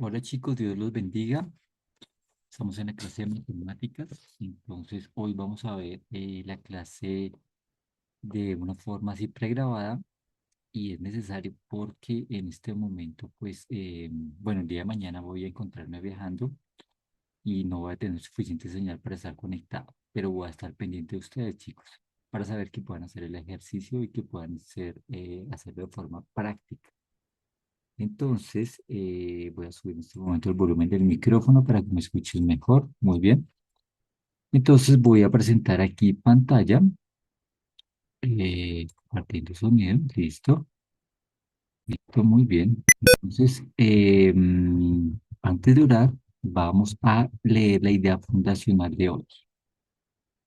Hola chicos, Dios los bendiga. Estamos en la clase de matemáticas. Entonces hoy vamos a ver la clase de una forma así pregrabada y es necesario porque en este momento, pues, bueno, el día de mañana voy a encontrarme viajando y no voy a tener suficiente señal para estar conectado, pero voy a estar pendiente de ustedes, chicos, para saber que puedan hacer el ejercicio y que puedan hacerlo de forma práctica. Entonces, voy a subir en este momento el volumen del micrófono para que me escuches mejor. Muy bien. Entonces, voy a presentar aquí pantalla, compartiendo sonido. Listo. Listo, muy bien. Entonces, antes de orar, vamos a leer la idea fundacional de hoy.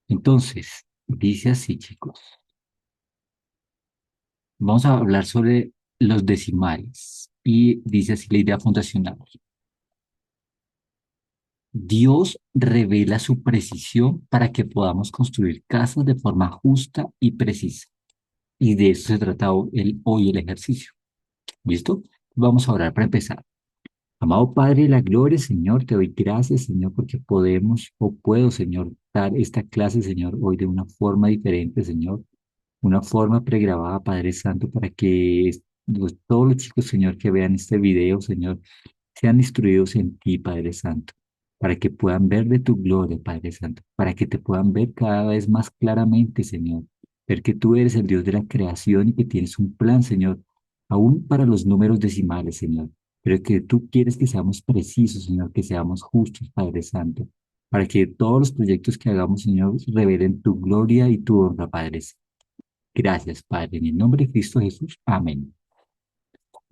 Entonces, dice así, chicos. Vamos a hablar sobre los decimales. Y dice así la idea fundacional. Dios revela su precisión para que podamos construir casas de forma justa y precisa. Y de eso se trata hoy el ejercicio. ¿Listo? Vamos a orar para empezar. Amado Padre de la gloria, Señor, te doy gracias, Señor, porque podemos o puedo, Señor, dar esta clase, Señor, hoy de una forma diferente, Señor, una forma pregrabada, Padre Santo, para que todos los chicos, Señor, que vean este video, Señor, sean instruidos en ti, Padre Santo, para que puedan ver de tu gloria, Padre Santo, para que te puedan ver cada vez más claramente, Señor, ver que tú eres el Dios de la creación y que tienes un plan, Señor, aún para los números decimales, Señor, pero que tú quieres que seamos precisos, Señor, que seamos justos, Padre Santo, para que todos los proyectos que hagamos, Señor, revelen tu gloria y tu honra, Padre. Gracias, Padre, en el nombre de Cristo Jesús. Amén.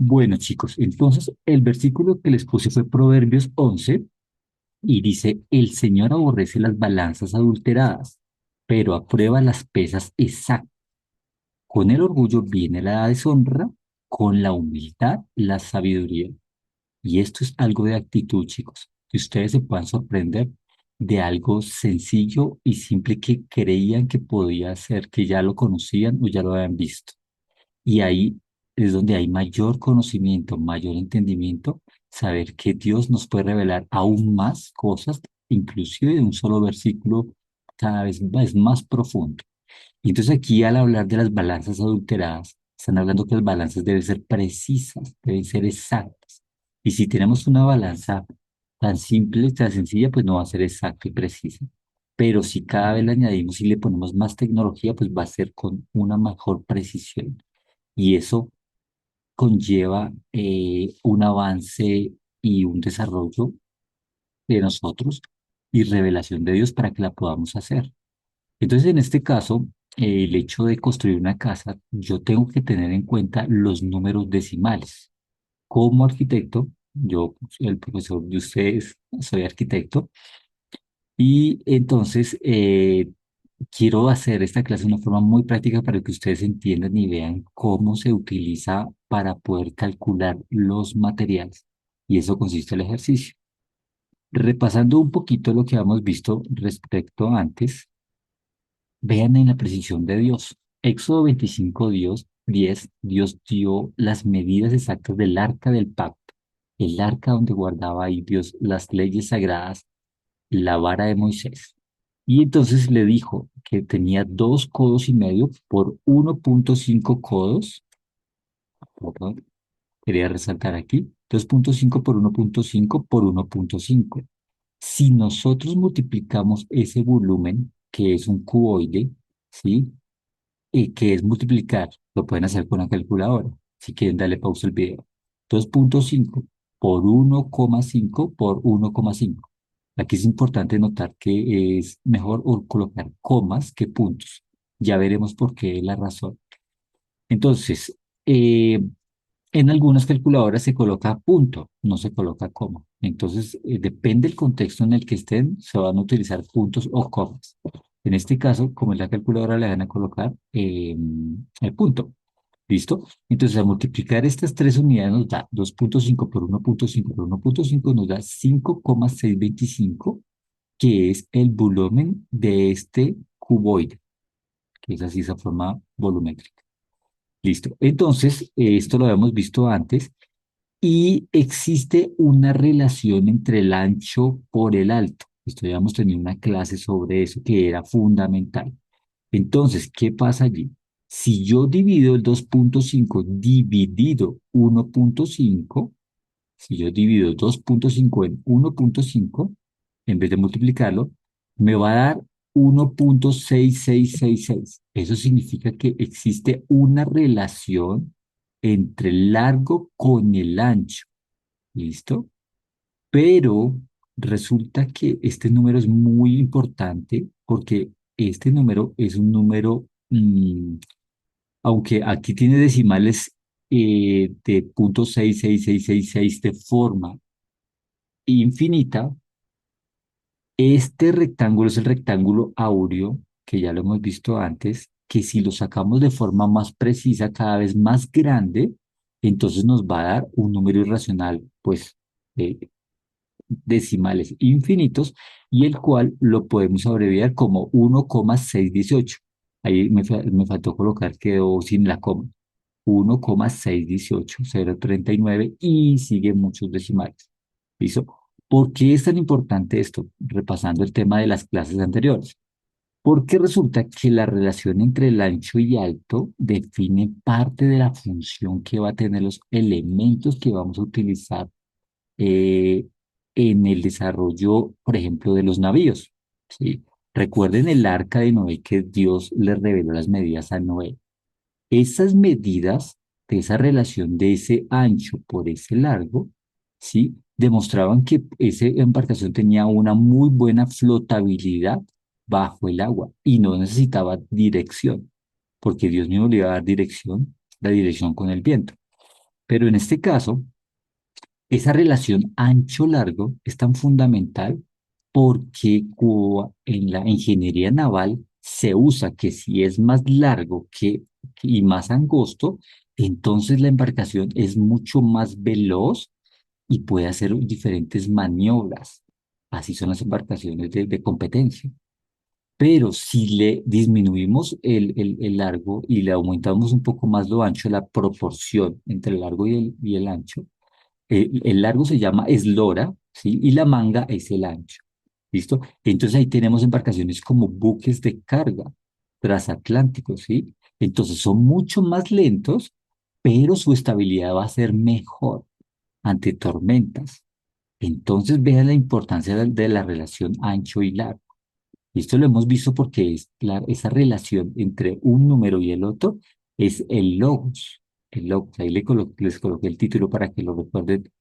Bueno, chicos, entonces el versículo que les puse fue Proverbios 11 y dice, el Señor aborrece las balanzas adulteradas, pero aprueba las pesas exactas. Con el orgullo viene la deshonra, con la humildad la sabiduría. Y esto es algo de actitud, chicos, que ustedes se puedan sorprender de algo sencillo y simple que creían que podía ser, que ya lo conocían o ya lo habían visto. Y ahí es donde hay mayor conocimiento, mayor entendimiento, saber que Dios nos puede revelar aún más cosas, inclusive de un solo versículo, cada vez es más profundo. Y entonces aquí al hablar de las balanzas adulteradas, están hablando que las balanzas deben ser precisas, deben ser exactas. Y si tenemos una balanza tan simple, tan sencilla, pues no va a ser exacta y precisa. Pero si cada vez le añadimos y le ponemos más tecnología, pues va a ser con una mejor precisión. Y eso conlleva un avance y un desarrollo de nosotros y revelación de Dios para que la podamos hacer. Entonces, en este caso, el hecho de construir una casa, yo tengo que tener en cuenta los números decimales. Como arquitecto, yo, el profesor de ustedes, soy arquitecto, y entonces quiero hacer esta clase de una forma muy práctica para que ustedes entiendan y vean cómo se utiliza para poder calcular los materiales. Y eso consiste en el ejercicio. Repasando un poquito lo que hemos visto respecto antes, vean en la precisión de Dios. Éxodo 25, 10, Dios dio las medidas exactas del arca del pacto, el arca donde guardaba ahí Dios las leyes sagradas, la vara de Moisés. Y entonces le dijo que tenía 2,5 codos por 1,5 codos. Perdón, quería resaltar aquí, 2,5 por 1,5 por 1,5. Si nosotros multiplicamos ese volumen, que es un cuboide, ¿sí? Y que es multiplicar, lo pueden hacer con la calculadora. Si quieren, darle pausa al video. 2,5 por 1,5 por 1,5. Aquí es importante notar que es mejor colocar comas que puntos. Ya veremos por qué la razón. Entonces, en algunas calculadoras se coloca punto, no se coloca coma. Entonces, depende del contexto en el que estén, se van a utilizar puntos o comas. En este caso, como es la calculadora, le van a colocar el punto. ¿Listo? Entonces, al multiplicar estas tres unidades nos da 2,5 por 1,5 por 1,5 nos da 5,625, que es el volumen de este cuboide, que es así esa forma volumétrica. Listo. Entonces, esto lo habíamos visto antes y existe una relación entre el ancho por el alto. Esto ya hemos tenido una clase sobre eso que era fundamental. Entonces, ¿qué pasa allí? Si yo divido el 2,5 dividido 1,5, si yo divido 2,5 en 1,5, en vez de multiplicarlo, me va a dar 1,6666. Eso significa que existe una relación entre el largo con el ancho. ¿Listo? Pero resulta que este número es muy importante porque este número es un número, aunque aquí tiene decimales de 0,66666 de forma infinita, este rectángulo es el rectángulo áureo, que ya lo hemos visto antes, que si lo sacamos de forma más precisa, cada vez más grande, entonces nos va a dar un número irracional, pues, decimales infinitos, y el cual lo podemos abreviar como 1,618. Ahí me faltó colocar, quedó sin la coma. 1,618, 0,39 y sigue muchos decimales. ¿Listo? ¿Por qué es tan importante esto? Repasando el tema de las clases anteriores. Porque resulta que la relación entre el ancho y alto define parte de la función que va a tener los elementos que vamos a utilizar eh, en el desarrollo, por ejemplo, de los navíos. ¿Sí? Recuerden el arca de Noé que Dios le reveló las medidas a Noé. Esas medidas de esa relación de ese ancho por ese largo, ¿sí? Demostraban que esa embarcación tenía una muy buena flotabilidad bajo el agua y no necesitaba dirección, porque Dios mismo le iba a dar dirección, la dirección con el viento. Pero en este caso, esa relación ancho-largo es tan fundamental porque en la ingeniería naval se usa que si es más largo y más angosto, entonces la embarcación es mucho más veloz y puede hacer diferentes maniobras. Así son las embarcaciones de competencia. Pero si le disminuimos el largo y le aumentamos un poco más lo ancho, la proporción entre el largo y el ancho, el largo se llama eslora, ¿sí? Y la manga es el ancho. ¿Listo? Entonces ahí tenemos embarcaciones como buques de carga transatlánticos, ¿sí? Entonces son mucho más lentos, pero su estabilidad va a ser mejor ante tormentas. Entonces vean la importancia de la relación ancho y largo. Y esto lo hemos visto porque esa relación entre un número y el otro es el logos. El logos. Ahí les coloqué el título para que lo recuerden,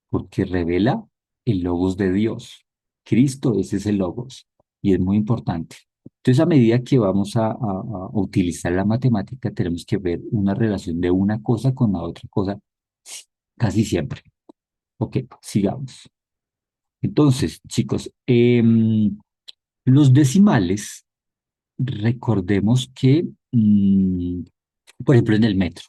porque revela el logos de Dios. Cristo, ese es el logos. Y es muy importante. Entonces, a medida que vamos a utilizar la matemática, tenemos que ver una relación de una cosa con la otra cosa casi siempre. Ok, sigamos. Entonces, chicos, los decimales. Recordemos que, por ejemplo, en el metro,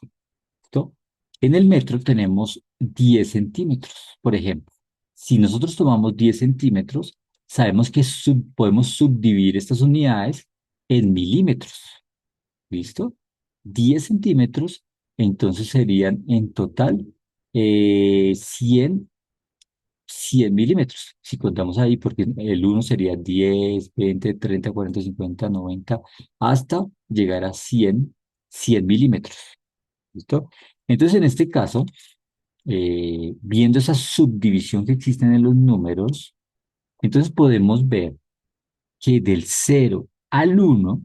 ¿listo? En el metro tenemos 10 centímetros, por ejemplo. Si nosotros tomamos 10 centímetros, sabemos que podemos subdividir estas unidades en milímetros, ¿listo? 10 centímetros, entonces serían en total 100 milímetros. Si contamos ahí, porque el uno sería 10, 20, 30, 40, 50, 90, hasta llegar a 100 milímetros. ¿Listo? Entonces, en este caso, viendo esa subdivisión que existen en los números, entonces podemos ver que del 0 al 1.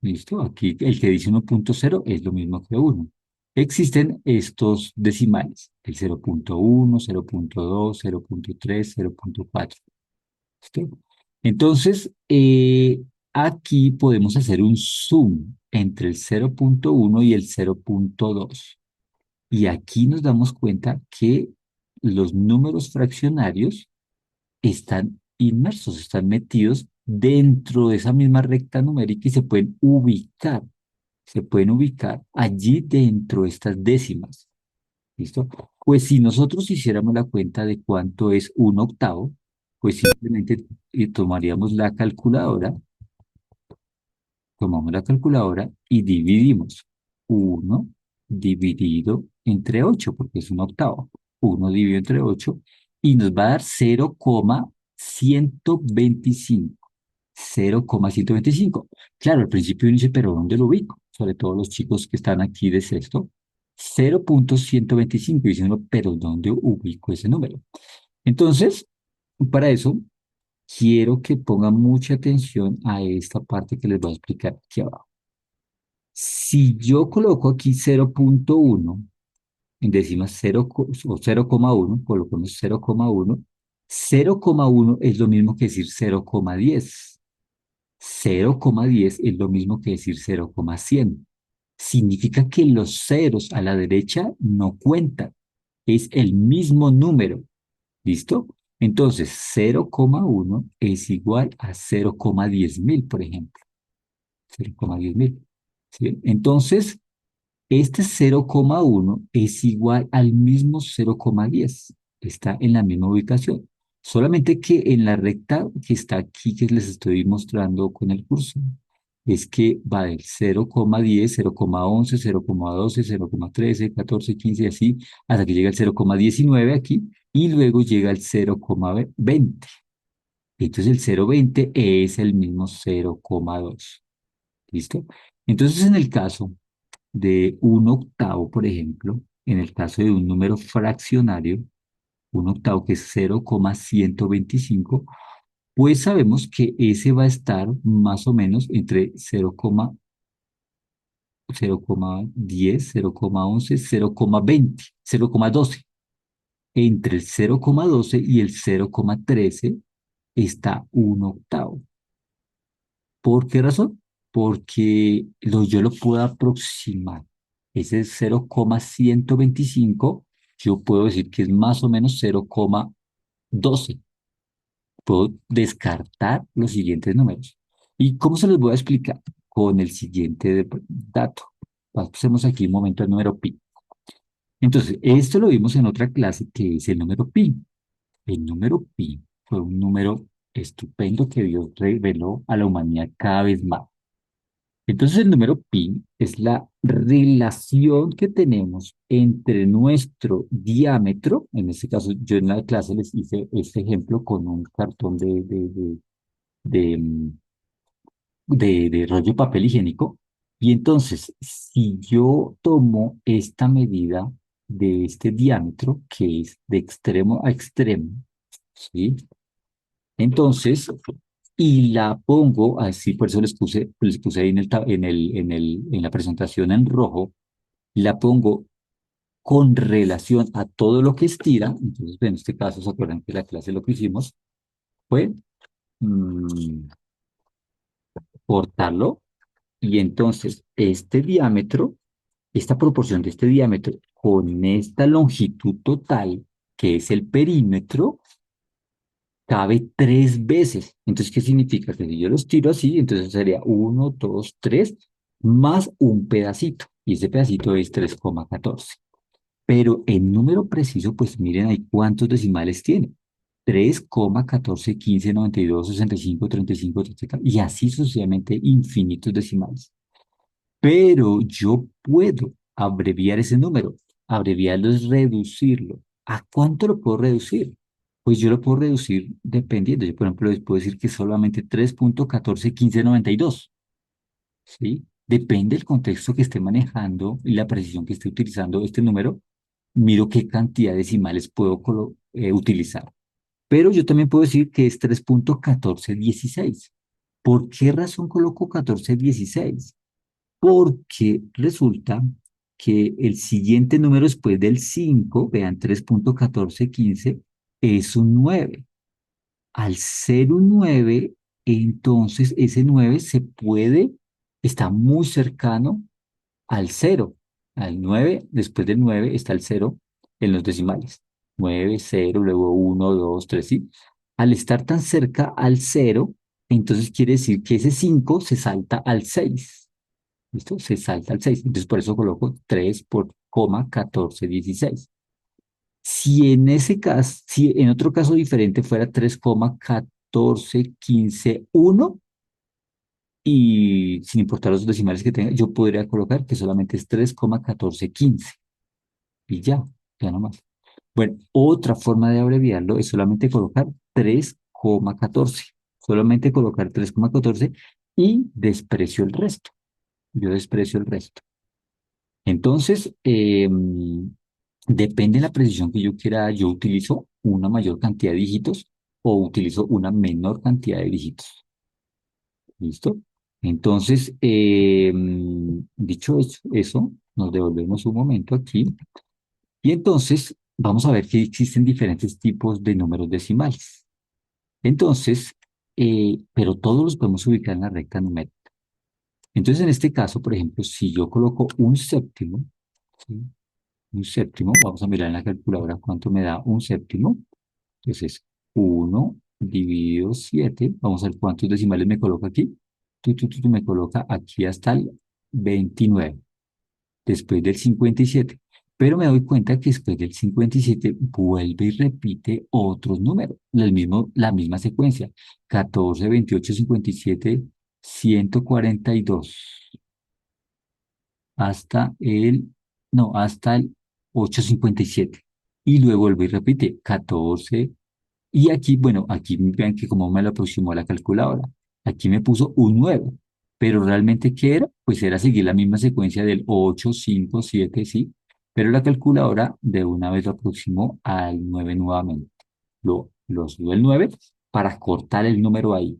¿Listo? Aquí el que dice 1,0 es lo mismo que 1. Existen estos decimales, el 0,1, 0,2, 0,3, 0,4. ¿Listo? Entonces, aquí podemos hacer un zoom entre el 0,1 y el 0,2. Y aquí nos damos cuenta que los números fraccionarios están inmersos, están metidos dentro de esa misma recta numérica y se pueden ubicar allí dentro de estas décimas. ¿Listo? Pues si nosotros hiciéramos la cuenta de cuánto es un octavo, pues simplemente tomaríamos la calculadora, tomamos la calculadora y dividimos 1 dividido entre 8 porque es un octavo. 1 dividido entre 8 y nos va a dar 0,125. 0,125. Claro, al principio uno dice, pero ¿dónde lo ubico? Sobre todo los chicos que están aquí de sexto. 0,125. Y dice uno, pero ¿dónde ubico ese número? Entonces, para eso, quiero que pongan mucha atención a esta parte que les voy a explicar aquí abajo. Si yo coloco aquí 0,1 en décimas 0 o 0,1, colocamos 0,1, 0,1 es lo mismo que decir 0,10. 0,10 es lo mismo que decir 0,100. Significa que los ceros a la derecha no cuentan. Es el mismo número. ¿Listo? Entonces, 0,1 es igual a 0,10.000, por ejemplo. 0,10.000. ¿Sí? Entonces, este 0,1 es igual al mismo 0,10. Está en la misma ubicación. Solamente que en la recta que está aquí, que les estoy mostrando con el curso, es que va del 0,10, 0,11, 0,12, 0,13, 14, 15 y así, hasta que llega el 0,19 aquí y luego llega el 0,20. Entonces el 0,20 es el mismo 0,2. ¿Listo? Entonces en el caso de un octavo, por ejemplo, en el caso de un número fraccionario, un octavo que es 0,125, pues sabemos que ese va a estar más o menos entre 0,10, 0,11, 0,20, 0,12. Entre el 0,12 y el 0,13 está un octavo. ¿Por qué razón? Porque yo lo puedo aproximar. Ese 0,125, yo puedo decir que es más o menos 0,12. Puedo descartar los siguientes números. ¿Y cómo se los voy a explicar? Con el siguiente dato. Pasemos aquí un momento al número pi. Entonces, esto lo vimos en otra clase que es el número pi. El número pi fue un número estupendo que Dios reveló a la humanidad cada vez más. Entonces el número pi es la relación que tenemos entre nuestro diámetro, en este caso yo en la clase les hice este ejemplo con un cartón de, de rollo papel higiénico, y entonces si yo tomo esta medida de este diámetro, que es de extremo a extremo, ¿sí? Entonces, y la pongo así, por eso les puse ahí en en la presentación en rojo, la pongo con relación a todo lo que estira. Entonces, en este caso, ¿se acuerdan que la clase lo que hicimos fue mm, cortarlo? Y entonces, este diámetro, esta proporción de este diámetro con esta longitud total, que es el perímetro, cabe 3 veces. Entonces, ¿qué significa? Que si yo los tiro así, entonces sería uno, 2, 3, más un pedacito. Y ese pedacito es 3,14. Pero en número preciso, pues miren ahí cuántos decimales tiene. 3,14, 15, 92, 65, 35, 30, y así sucesivamente infinitos decimales. Pero yo puedo abreviar ese número. Abreviarlo es reducirlo. ¿A cuánto lo puedo reducir? Pues yo lo puedo reducir dependiendo. Yo, por ejemplo, les puedo decir que solamente 3,14, 15, 92. ¿Sí? Depende del contexto que esté manejando y la precisión que esté utilizando este número. Miro qué cantidad de decimales puedo utilizar. Pero yo también puedo decir que es 3,14, 16. ¿Por qué razón coloco 14, 16? Porque resulta que el siguiente número después del 5, vean, 3,14, 15, es un 9. Al ser un 9, entonces ese 9 está muy cercano al cero. Al 9, después del 9 está el cero en los decimales. 9, 0, luego 1, 2, 3, ¿sí? Al estar tan cerca al cero, entonces quiere decir que ese 5 se salta al 6. ¿Listo? Se salta al 6. Entonces por eso coloco 3 por coma 14, 16. Si en ese caso, si en otro caso diferente fuera 3,14, 15, 1, y sin importar los decimales que tenga, yo podría colocar que solamente es 3,14, 15. Y ya no más. Bueno, otra forma de abreviarlo es solamente colocar 3,14. Solamente colocar 3,14 y desprecio el resto. Yo desprecio el resto. Entonces, depende de la precisión que yo quiera, yo utilizo una mayor cantidad de dígitos o utilizo una menor cantidad de dígitos. ¿Listo? Entonces, dicho eso, nos devolvemos un momento aquí y entonces vamos a ver que existen diferentes tipos de números decimales. Entonces, pero todos los podemos ubicar en la recta numérica. Entonces, en este caso, por ejemplo, si yo coloco un séptimo, ¿sí? Un séptimo, vamos a mirar en la calculadora cuánto me da un séptimo. Entonces, 1 dividido 7. Vamos a ver cuántos decimales me coloca aquí. Me coloca aquí hasta el 29, después del 57. Pero me doy cuenta que después del 57 vuelve y repite otros números, la misma secuencia. 14, 28, 57, 142 hasta el, no, hasta el 857. Y luego vuelve y repite 14. Y aquí, bueno, aquí vean que como me lo aproximó la calculadora, aquí me puso un 9, pero realmente ¿qué era? Pues era seguir la misma secuencia del 8 5 7 sí, pero la calculadora de una vez lo aproximó al 9 nuevamente. Lo subió el 9 para cortar el número ahí.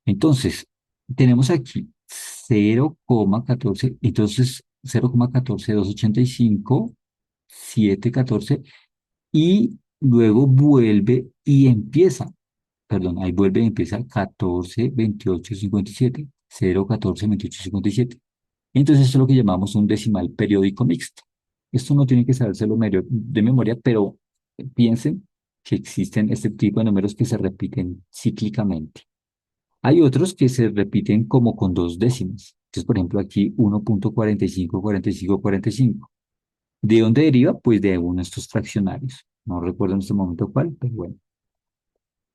Entonces, tenemos aquí 0,14, entonces 0,14285, 714, y luego vuelve y empieza, perdón, ahí vuelve y empieza 14, 28, 57, 0, 14, 28, 57. Entonces, eso es lo que llamamos un decimal periódico mixto. Esto no tiene que sabérselo de memoria, pero piensen que existen este tipo de números que se repiten cíclicamente. Hay otros que se repiten como con dos décimas. Entonces, por ejemplo, aquí 1,45, 45, 45. ¿De dónde deriva? Pues de uno de estos fraccionarios. No recuerdo en este momento cuál, pero bueno.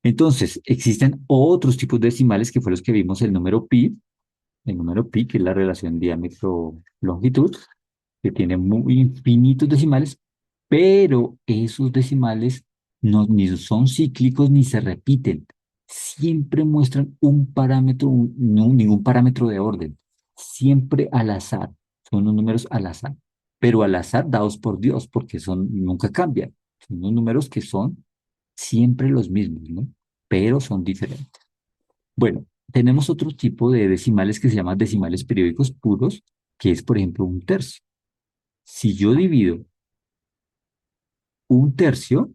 Entonces, existen otros tipos de decimales que fueron los que vimos el número pi, que es la relación diámetro-longitud, que tiene muy infinitos decimales, pero esos decimales no, ni son cíclicos ni se repiten. Siempre muestran un parámetro, no, ningún parámetro de orden. Siempre al azar. Son unos números al azar. Pero al azar dados por Dios, porque son, nunca cambian. Son unos números que son siempre los mismos, ¿no? Pero son diferentes. Bueno, tenemos otro tipo de decimales que se llaman decimales periódicos puros, que es, por ejemplo, un tercio. Si yo divido un tercio,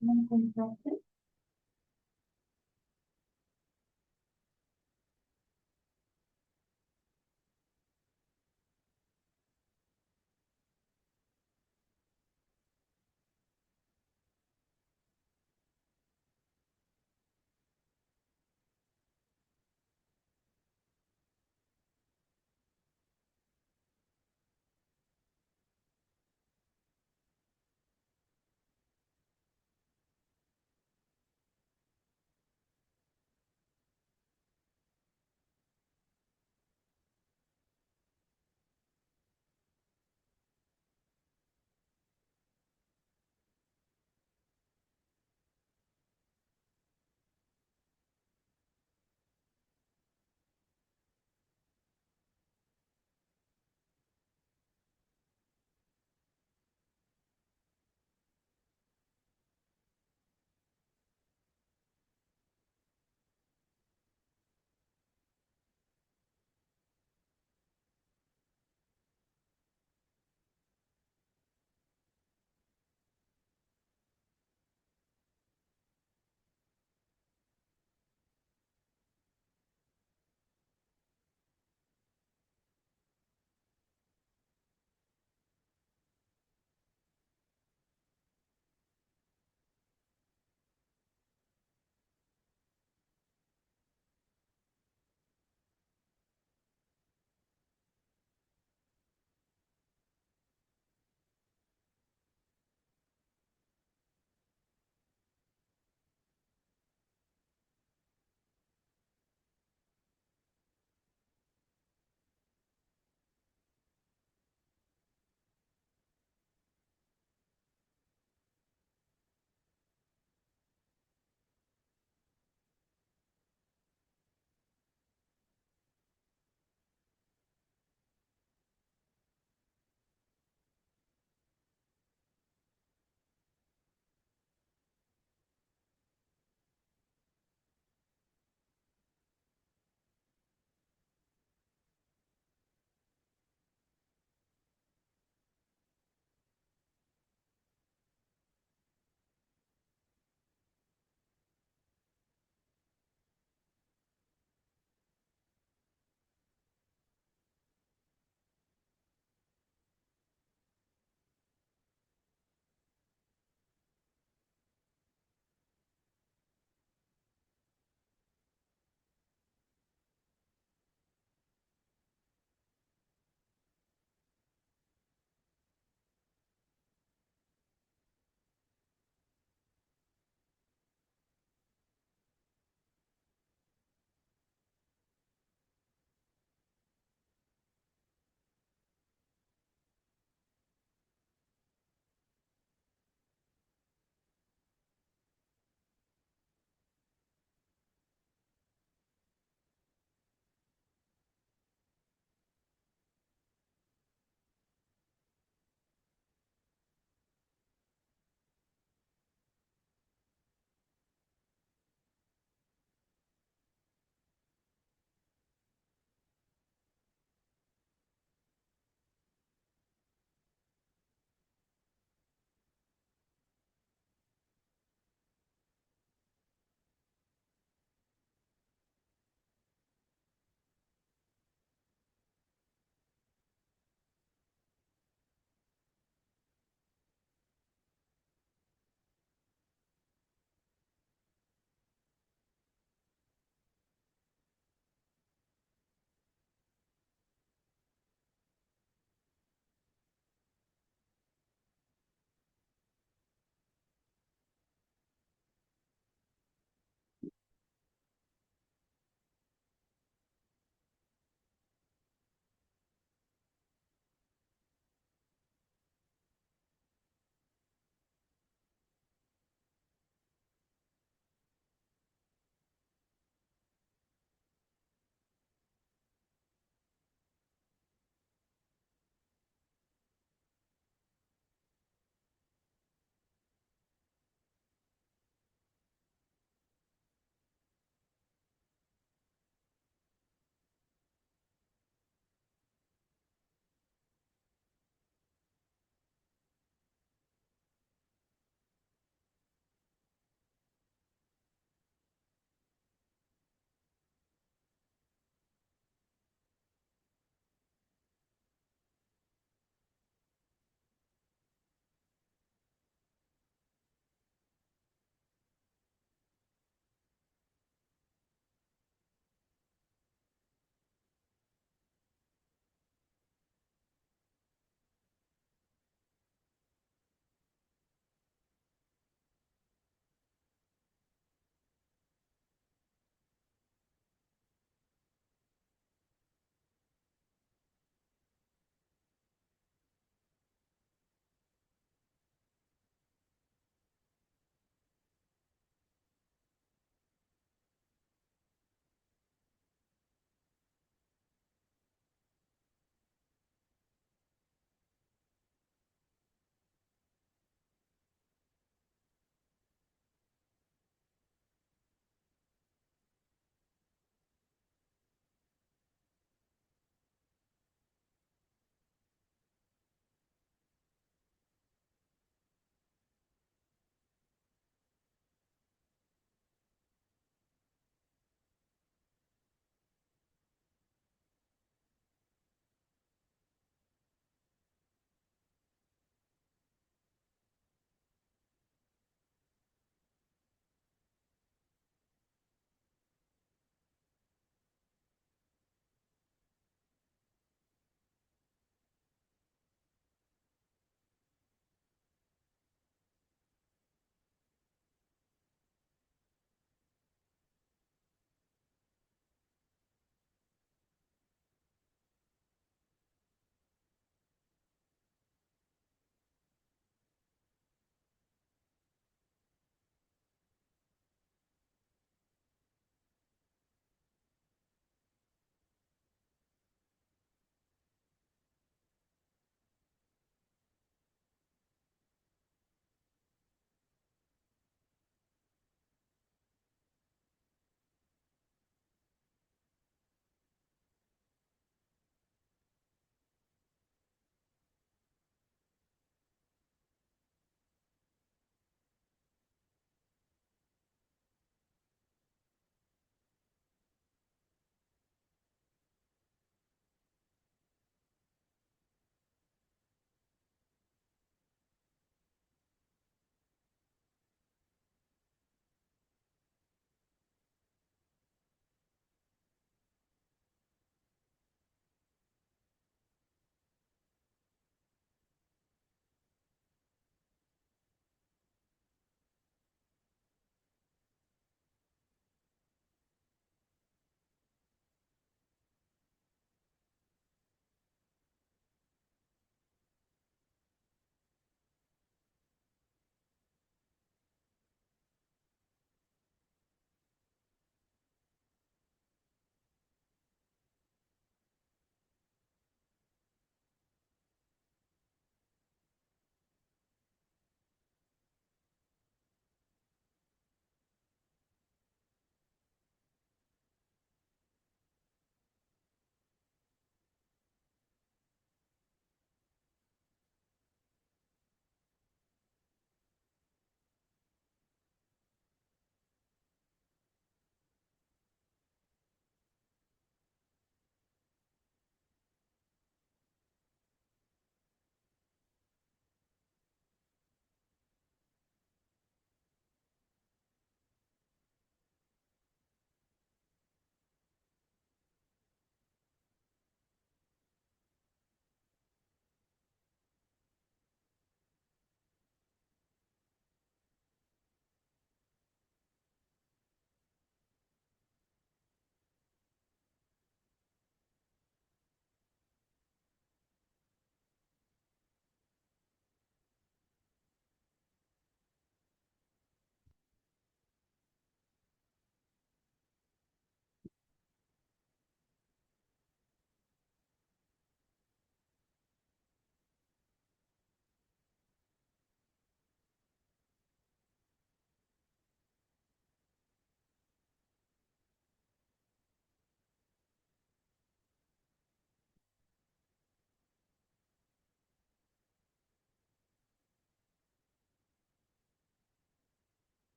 ¿Me encontraste?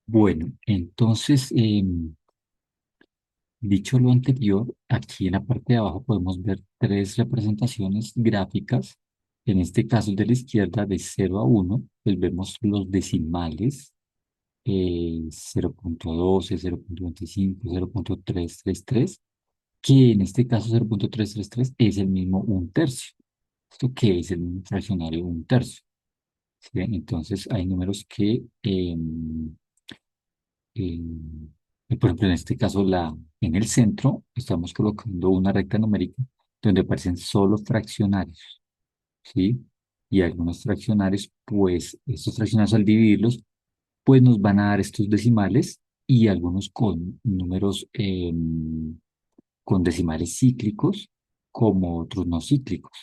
Bueno, entonces, dicho lo anterior, aquí en la parte de abajo podemos ver tres representaciones gráficas. En este caso, el de la izquierda, de 0 a 1, pues vemos los decimales, 0.12, 0.25, 0.333, que en este caso 0.333 es el mismo un tercio. ¿Esto qué es el mismo fraccionario un tercio? ¿Sí ven? Entonces hay números que, por ejemplo, en este caso, en el centro estamos colocando una recta numérica donde aparecen solo fraccionarios, ¿sí? Y algunos fraccionarios, pues estos fraccionarios al dividirlos, pues nos van a dar estos decimales y algunos con números, con decimales cíclicos, como otros no cíclicos,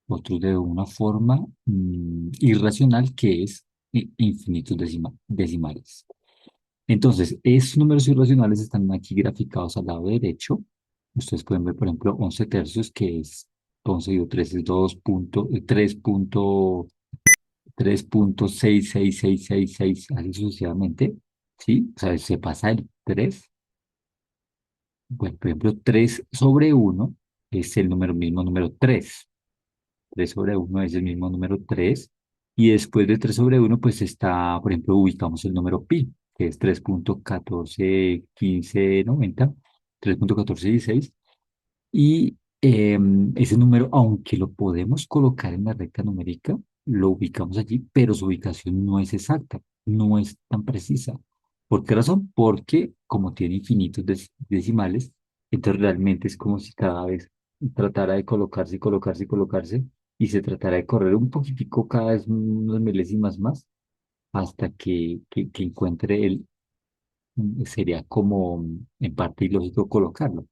otros de una forma irracional que es infinitos decimales. Entonces, esos números irracionales están aquí graficados al lado derecho. Ustedes pueden ver, por ejemplo, 11 tercios, que es 11 dividido 3 es 3.66666, así sucesivamente. ¿Sí? O sea, se pasa el 3. Bueno, por ejemplo, 3 sobre uno es el número mismo número 3. 3 sobre uno es el mismo número 3. Y después de 3 sobre uno pues está, por ejemplo, ubicamos el número pi, que es 3.141590, 3.1416. Y ese número, aunque lo podemos colocar en la recta numérica, lo ubicamos allí, pero su ubicación no es exacta, no es tan precisa. ¿Por qué razón? Porque como tiene infinitos decimales, entonces realmente es como si cada vez tratara de colocarse y colocarse y colocarse, y se tratara de correr un poquitico cada vez unos milésimas más hasta que encuentre sería como en parte ilógico colocarlo,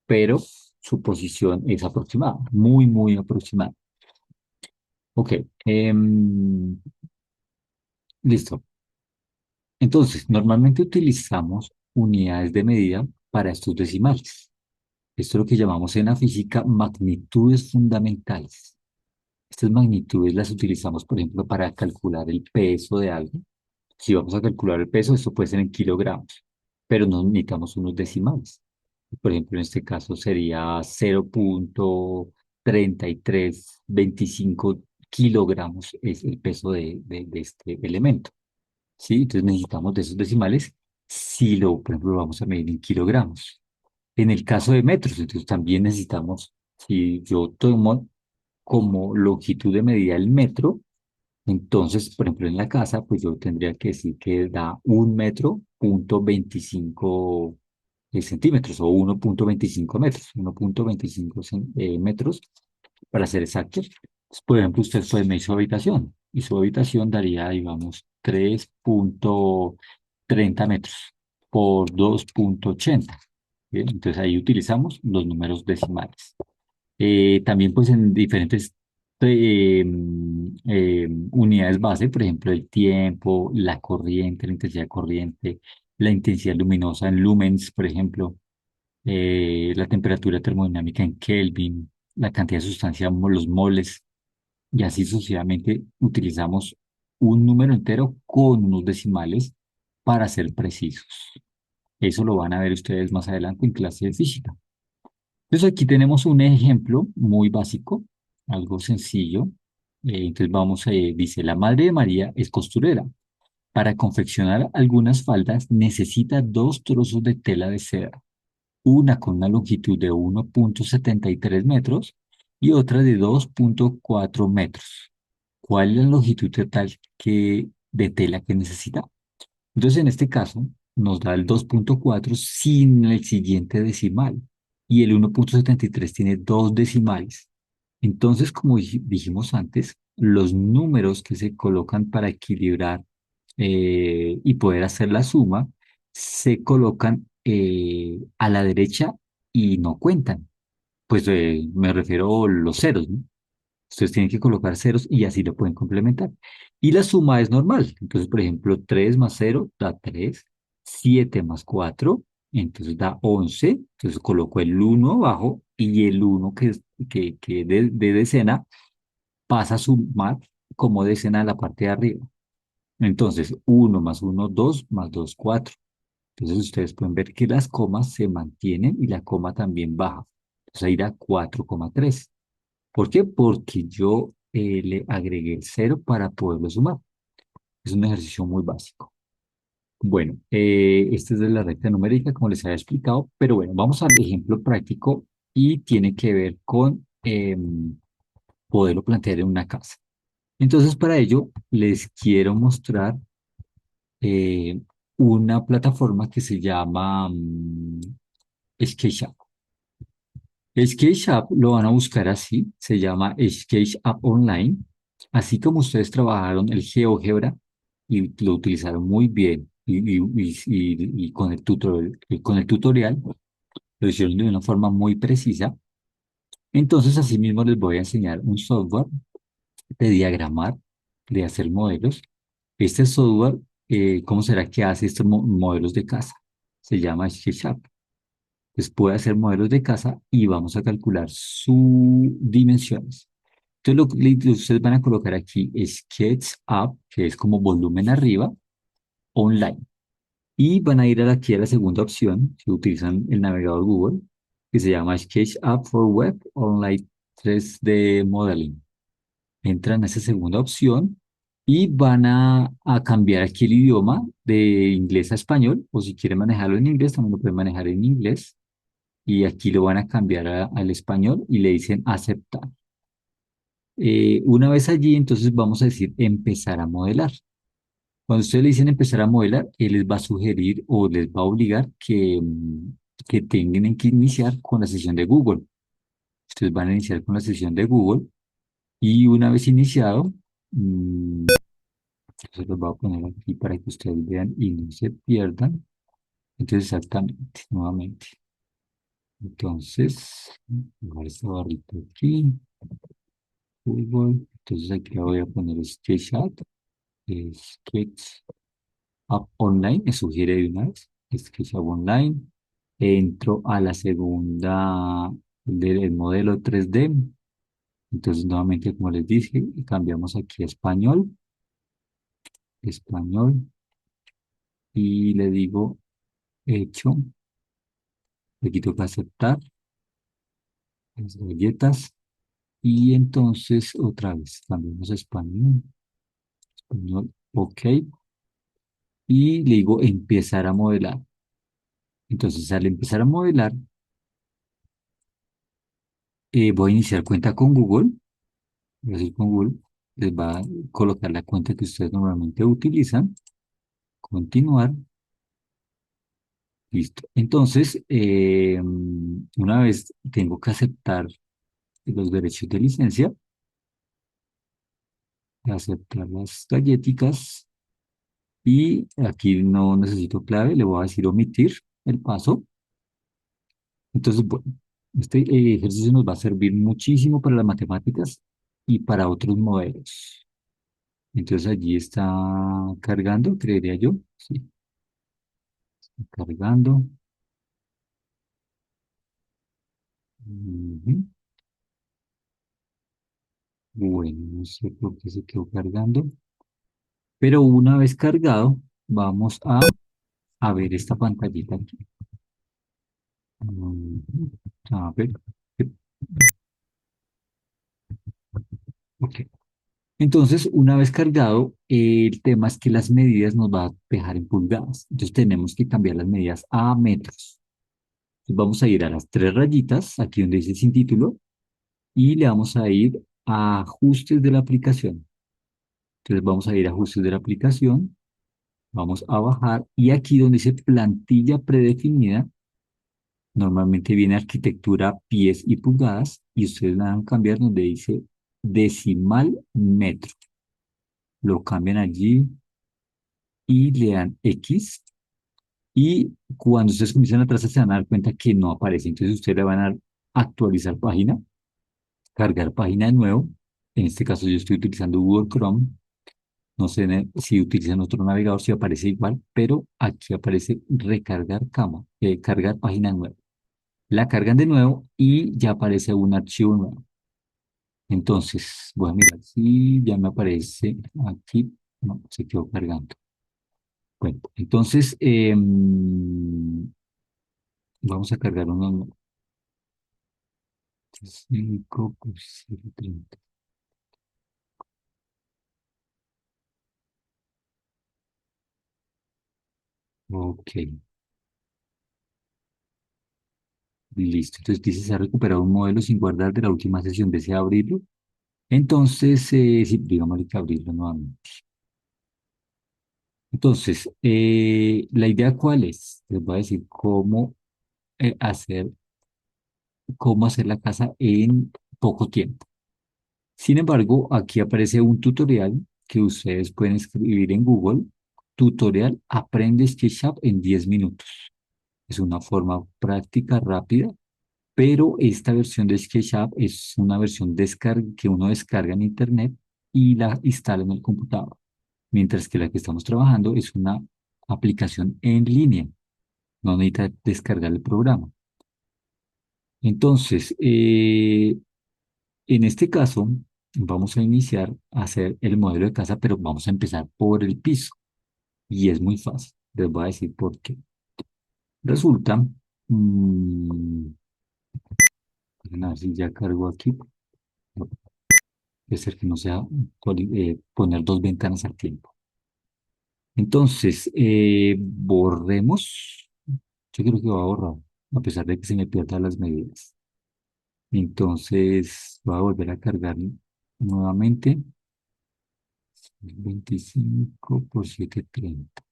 pero su posición es aproximada, muy, muy aproximada. Ok, listo. Entonces, normalmente utilizamos unidades de medida para estos decimales. Esto es lo que llamamos en la física magnitudes fundamentales. Estas magnitudes las utilizamos, por ejemplo, para calcular el peso de algo. Si vamos a calcular el peso, esto puede ser en kilogramos, pero no necesitamos unos decimales. Por ejemplo, en este caso sería 0.3325 kilogramos es el peso de este elemento. ¿Sí? Entonces necesitamos de esos decimales si lo, por ejemplo, lo vamos a medir en kilogramos. En el caso de metros, entonces también necesitamos, si yo tomo como longitud de medida el metro, entonces, por ejemplo, en la casa, pues yo tendría que decir que da 1 metro, punto 25 centímetros o 1.25 metros, 1.25 metros para ser exactos. Entonces, por ejemplo, usted puede medir su habitación y su habitación daría, digamos, 3.30 metros por 2.80. Bien, entonces ahí utilizamos los números decimales. También pues en diferentes unidades base, por ejemplo, el tiempo, la corriente, la intensidad de corriente, la intensidad luminosa en lumens, por ejemplo, la temperatura termodinámica en Kelvin, la cantidad de sustancia, los moles, y así sucesivamente utilizamos un número entero con unos decimales para ser precisos. Eso lo van a ver ustedes más adelante en clase de física. Entonces aquí tenemos un ejemplo muy básico, algo sencillo. Entonces vamos, dice, la madre de María es costurera. Para confeccionar algunas faldas necesita dos trozos de tela de seda, una con una longitud de 1.73 metros y otra de 2.4 metros. ¿Cuál es la longitud total de tela que necesita? Entonces, en este caso, nos da el 2.4 sin el siguiente decimal y el 1.73 tiene dos decimales. Entonces, como dijimos antes, los números que se colocan para equilibrar y poder hacer la suma se colocan a la derecha y no cuentan. Pues me refiero a los ceros, ¿no? Ustedes tienen que colocar ceros y así lo pueden complementar. Y la suma es normal. Entonces, por ejemplo, 3 más 0 da 3, 7 más 4 entonces da 11. Entonces coloco el uno abajo y el uno que de decena pasa a sumar como decena a la parte de arriba. Entonces, uno más uno 2 más 2 4. Entonces, ustedes pueden ver que las comas se mantienen y la coma también baja. Entonces, ahí da 4,3. ¿Por qué? Porque yo le agregué el cero para poderlo sumar. Es un ejercicio muy básico. Bueno, este es de la recta numérica, como les había explicado, pero bueno, vamos al ejemplo práctico y tiene que ver con poderlo plantear en una casa. Entonces, para ello, les quiero mostrar eh, una plataforma que se llama SketchUp. SketchUp lo van a buscar así, se llama SketchUp Online. Así como ustedes trabajaron el GeoGebra y lo utilizaron muy bien y con el tutorial lo hicieron de una forma muy precisa. Entonces, asimismo les voy a enseñar un software de diagramar, de hacer modelos. Este software, ¿cómo será que hace estos modelos de casa? Se llama SketchUp. Entonces puede hacer modelos de casa y vamos a calcular sus dimensiones. Entonces ustedes van a colocar aquí SketchUp, que es como volumen arriba, online. Y van a ir aquí a la segunda opción, si utilizan el navegador Google, que se llama SketchUp for Web Online 3D Modeling. Entran a esa segunda opción y van a cambiar aquí el idioma de inglés a español, o si quieren manejarlo en inglés, también lo pueden manejar en inglés. Y aquí lo van a cambiar al español y le dicen aceptar. Una vez allí, entonces vamos a decir empezar a modelar. Cuando ustedes le dicen empezar a modelar, él les va a sugerir o les va a obligar que tengan que iniciar con la sesión de Google. Ustedes van a iniciar con la sesión de Google y una vez iniciado, se los voy a poner aquí para que ustedes vean y no se pierdan. Entonces, exactamente, nuevamente. Entonces, voy a esta barrita aquí, Google. Entonces aquí le voy a poner SketchUp, SketchUp Online, me sugiere de una vez, SketchUp Online. Entro a la segunda del modelo 3D. Entonces, nuevamente, como les dije, cambiamos aquí a español, español, y le digo hecho. Le quito que aceptar las galletas. Y entonces, otra vez, cambiamos a español, español, ok. Y le digo empezar a modelar. Entonces, al empezar a modelar, voy a iniciar cuenta con Google. Voy a decir con Google, les va a colocar la cuenta que ustedes normalmente utilizan. Continuar. Listo. Entonces, una vez tengo que aceptar los derechos de licencia, aceptar las galletitas y aquí no necesito clave, le voy a decir omitir el paso. Entonces, bueno, este ejercicio nos va a servir muchísimo para las matemáticas y para otros modelos. Entonces allí está cargando, creería yo. Sí, está cargando. Ujú. Bueno, no sé por qué se quedó cargando. Pero una vez cargado, vamos a ver esta pantallita aquí. Ujú. A ver. Ok. Entonces, una vez cargado, el tema es que las medidas nos va a dejar en pulgadas. Entonces tenemos que cambiar las medidas a metros. Entonces, vamos a ir a las tres rayitas, aquí donde dice sin título, y le vamos a ir a ajustes de la aplicación. Entonces vamos a ir a ajustes de la aplicación, vamos a bajar y aquí donde dice plantilla predefinida, normalmente viene arquitectura, pies y pulgadas y ustedes la van a cambiar donde dice decimal metro. Lo cambian allí y le dan X y cuando ustedes comienzan atrás se van a dar cuenta que no aparece. Entonces ustedes le van a dar actualizar página, cargar página de nuevo. En este caso yo estoy utilizando Google Chrome. No sé si utilizan otro navegador, si aparece igual, pero aquí aparece recargar cargar página nueva. La cargan de nuevo y ya aparece un archivo nuevo. Entonces, voy a mirar si ya me aparece aquí. No, se quedó cargando. Bueno, entonces vamos a cargar unos 5 por 0,30. Ok, listo. Entonces dice, se ha recuperado un modelo sin guardar de la última sesión. ¿Desea abrirlo? Entonces, sí, digamos que abrirlo nuevamente. Entonces, la idea cuál es? Les voy a decir eh, hacer, cómo hacer la casa en poco tiempo. Sin embargo, aquí aparece un tutorial que ustedes pueden escribir en Google. Tutorial Aprende SketchUp en 10 minutos. Es una forma práctica, rápida, pero esta versión de SketchUp es una versión que uno descarga en Internet y la instala en el computador, mientras que la que estamos trabajando es una aplicación en línea, no necesita descargar el programa. Entonces, en este caso, vamos a iniciar a hacer el modelo de casa, pero vamos a empezar por el piso y es muy fácil. Les voy a decir por qué. Resulta, a ver si ya cargo aquí. Puede ser que no sea poner dos ventanas al tiempo. Entonces, borremos. Yo creo que va a borrar, a pesar de que se me pierdan las medidas. Entonces, voy a volver a cargar nuevamente 25 por 730.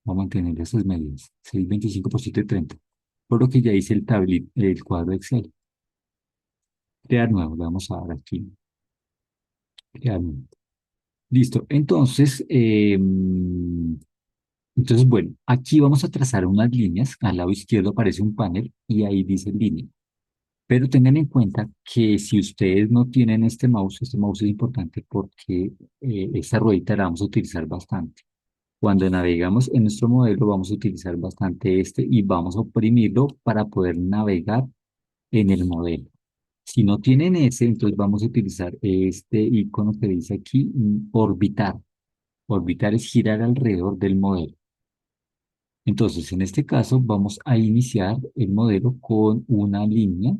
Vamos a mantener esas medidas. 625 por 730. Por lo que ya hice el cuadro de Excel. Crear nuevo. Le vamos a dar aquí. Crear nuevo. Listo. Entonces, bueno, aquí vamos a trazar unas líneas. Al lado izquierdo aparece un panel y ahí dice línea. Pero tengan en cuenta que si ustedes no tienen este mouse es importante porque esta ruedita la vamos a utilizar bastante. Cuando navegamos en nuestro modelo vamos a utilizar bastante este y vamos a oprimirlo para poder navegar en el modelo. Si no tienen ese, entonces vamos a utilizar este icono que dice aquí, orbitar. Orbitar es girar alrededor del modelo. Entonces, en este caso, vamos a iniciar el modelo con una línea.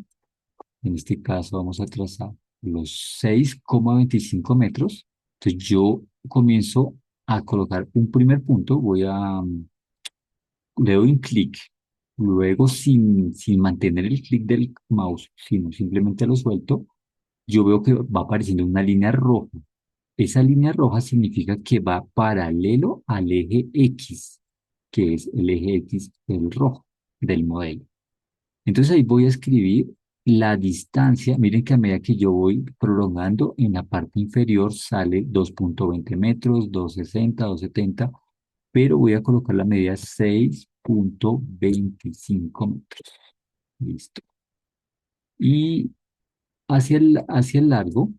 En este caso, vamos a trazar los 6,25 metros. Entonces, yo comienzo a colocar un primer punto. Le doy un clic. Luego, sin mantener el clic del mouse, sino simplemente lo suelto, yo veo que va apareciendo una línea roja. Esa línea roja significa que va paralelo al eje X, que es el eje X del rojo del modelo. Entonces ahí voy a escribir la distancia. Miren que a medida que yo voy prolongando, en la parte inferior sale 2,20 metros, 2,60, 2,70, pero voy a colocar la medida 6,25 metros. Listo. Y hacia el largo,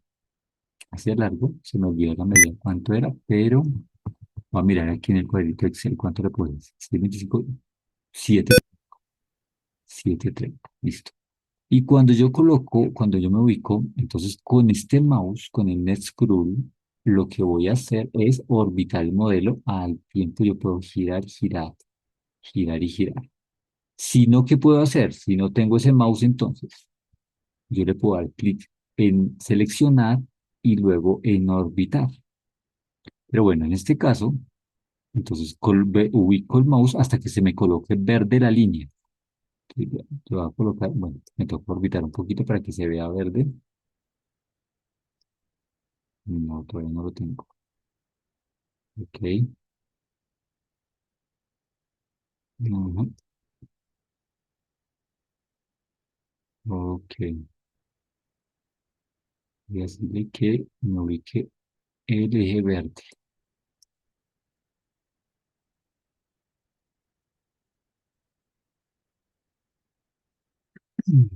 se me olvidó la medida cuánto era, pero voy a mirar aquí en el cuadrito de Excel cuánto le pones. 6,25, 7, 7,30. Listo. Y cuando yo me ubico, entonces con este mouse, con el Net Scroll, lo que voy a hacer es orbitar el modelo al tiempo. Yo puedo girar, girar, girar y girar. Si no, ¿qué puedo hacer? Si no tengo ese mouse, entonces yo le puedo dar clic en seleccionar y luego en orbitar. Pero bueno, en este caso, entonces ubico el mouse hasta que se me coloque verde la línea. Entonces, yo voy a colocar, bueno, me toca orbitar un poquito para que se vea verde. No, todavía no lo tengo. Ok. Ujú. Ok. Voy a decirle que me ubique el eje verde. Mm.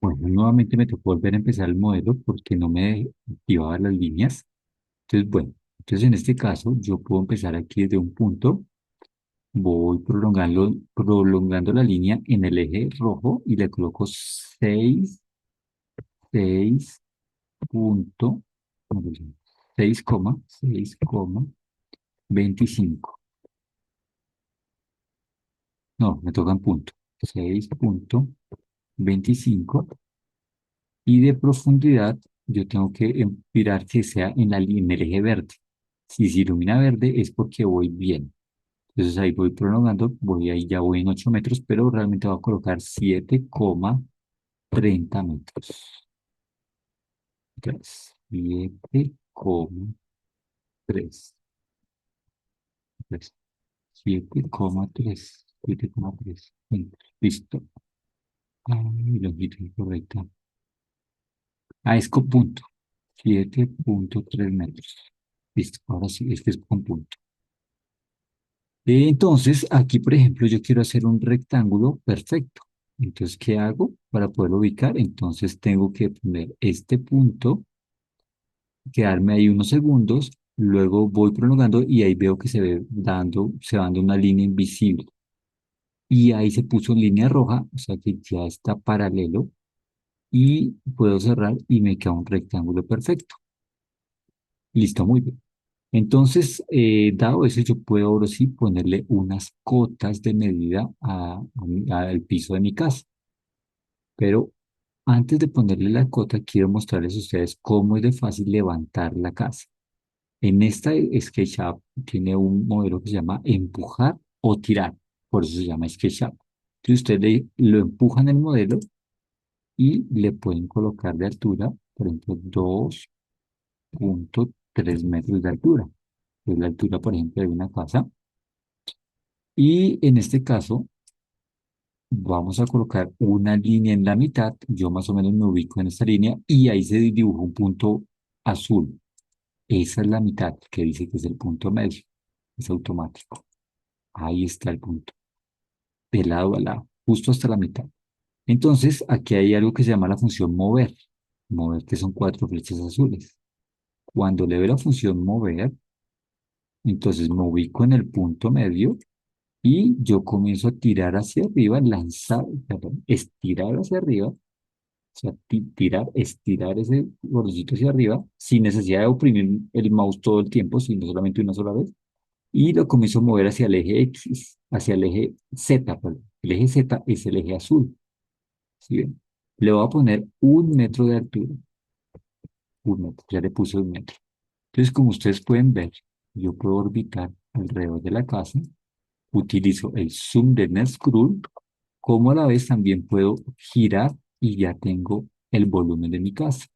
Bueno, nuevamente me tocó volver a empezar el modelo porque no me activaba las líneas. Entonces, bueno, entonces en este caso yo puedo empezar aquí desde un punto, voy prolongando la línea en el eje rojo y le coloco 6 punto, no, perdón, 6,25. No, me toca en punto. 6,25 y de profundidad yo tengo que mirar que sea en el eje verde. Si se ilumina verde es porque voy bien. Entonces ahí voy prolongando, ahí ya voy en 8 metros, pero realmente voy a colocar 7,30 metros. 7,3. 7,3. Listo. Y longitud correcta. Es con punto. 7,3 metros. Listo. Ahora sí, este es con punto. Entonces, aquí, por ejemplo, yo quiero hacer un rectángulo perfecto. Entonces, ¿qué hago para poderlo ubicar? Entonces, tengo que poner este punto, quedarme ahí unos segundos, luego voy prolongando y ahí veo que se va dando una línea invisible. Y ahí se puso en línea roja, o sea que ya está paralelo y puedo cerrar y me queda un rectángulo perfecto. Listo, muy bien. Entonces, dado eso, yo puedo ahora sí ponerle unas cotas de medida al piso de mi casa. Pero antes de ponerle la cota, quiero mostrarles a ustedes cómo es de fácil levantar la casa. En esta SketchUp tiene un modelo que se llama empujar o tirar, por eso se llama SketchUp. Entonces, ustedes lo empujan el modelo y le pueden colocar de altura, por ejemplo, 2,3 metros de altura, que es la altura, por ejemplo, de una casa. Y en este caso, vamos a colocar una línea en la mitad. Yo más o menos me ubico en esta línea y ahí se dibuja un punto azul. Esa es la mitad que dice que es el punto medio. Es automático. Ahí está el punto, de lado a lado, justo hasta la mitad. Entonces, aquí hay algo que se llama la función mover. Mover, que son 4 flechas azules. Cuando le doy la función mover, entonces me ubico en el punto medio y yo comienzo a tirar hacia arriba, lanzar, perdón, estirar hacia arriba, o sea, tirar, estirar ese bordecito hacia arriba, sin necesidad de oprimir el mouse todo el tiempo, sino solamente una sola vez, y lo comienzo a mover hacia el eje X, hacia el eje Z, perdón. El eje Z es el eje azul, ¿sí ven? Le voy a poner 1 metro de altura, 1 metro, ya le puse 1 metro. Entonces, como ustedes pueden ver, yo puedo orbitar alrededor de la casa, utilizo el zoom de Netscroll, como a la vez también puedo girar y ya tengo el volumen de mi casa.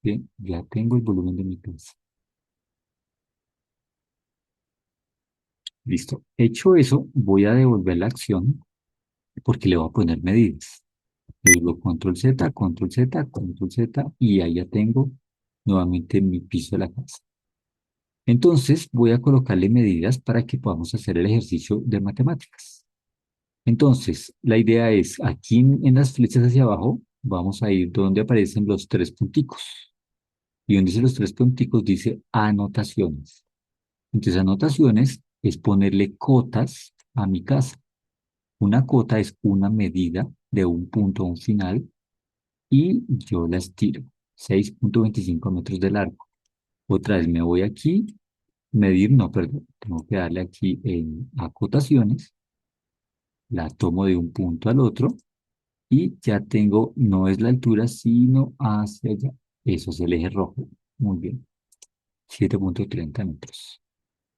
Bien, ya tengo el volumen de mi casa. Listo. Hecho eso, voy a devolver la acción porque le voy a poner medidas. Le digo control Z, control Z, control Z y ahí ya tengo nuevamente mi piso de la casa. Entonces voy a colocarle medidas para que podamos hacer el ejercicio de matemáticas. Entonces, la idea es, aquí en las flechas hacia abajo, vamos a ir donde aparecen los 3 punticos. Y donde dice los 3 punticos dice anotaciones. Entonces, anotaciones es ponerle cotas a mi casa. Una cota es una medida de un punto a un final y yo la estiro. 6,25 metros de largo. Otra vez me voy aquí, medir, no, perdón, tengo que darle aquí en acotaciones, la tomo de un punto al otro y ya tengo, no es la altura, sino hacia allá. Eso es el eje rojo. Muy bien. 7,30 metros.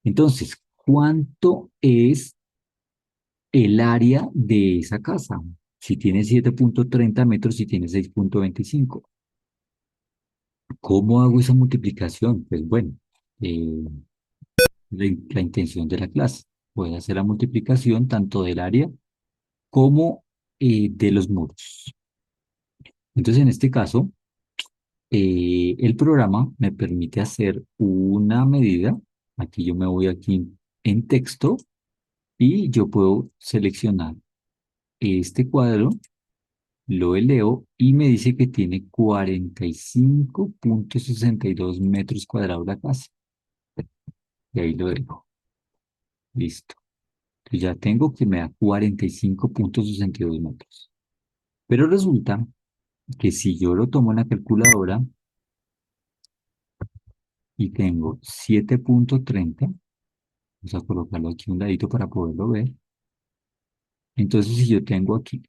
Entonces, ¿cuánto es el área de esa casa? Si tiene 7,30 metros, si tiene 6,25. ¿Cómo hago esa multiplicación? Pues bueno, eh, la intención de la clase. Voy a hacer la multiplicación tanto del área como de los muros. Entonces, en este caso, el programa me permite hacer una medida. Aquí yo me voy aquí en texto y yo puedo seleccionar este cuadro Lo leo y me dice que tiene 45,62 metros cuadrados la casa. Y ahí lo dejo. Listo. Entonces ya tengo que me da 45,62 metros. Pero resulta que si yo lo tomo en la calculadora y tengo 7,30, vamos a colocarlo aquí un ladito para poderlo ver. Entonces si yo tengo aquí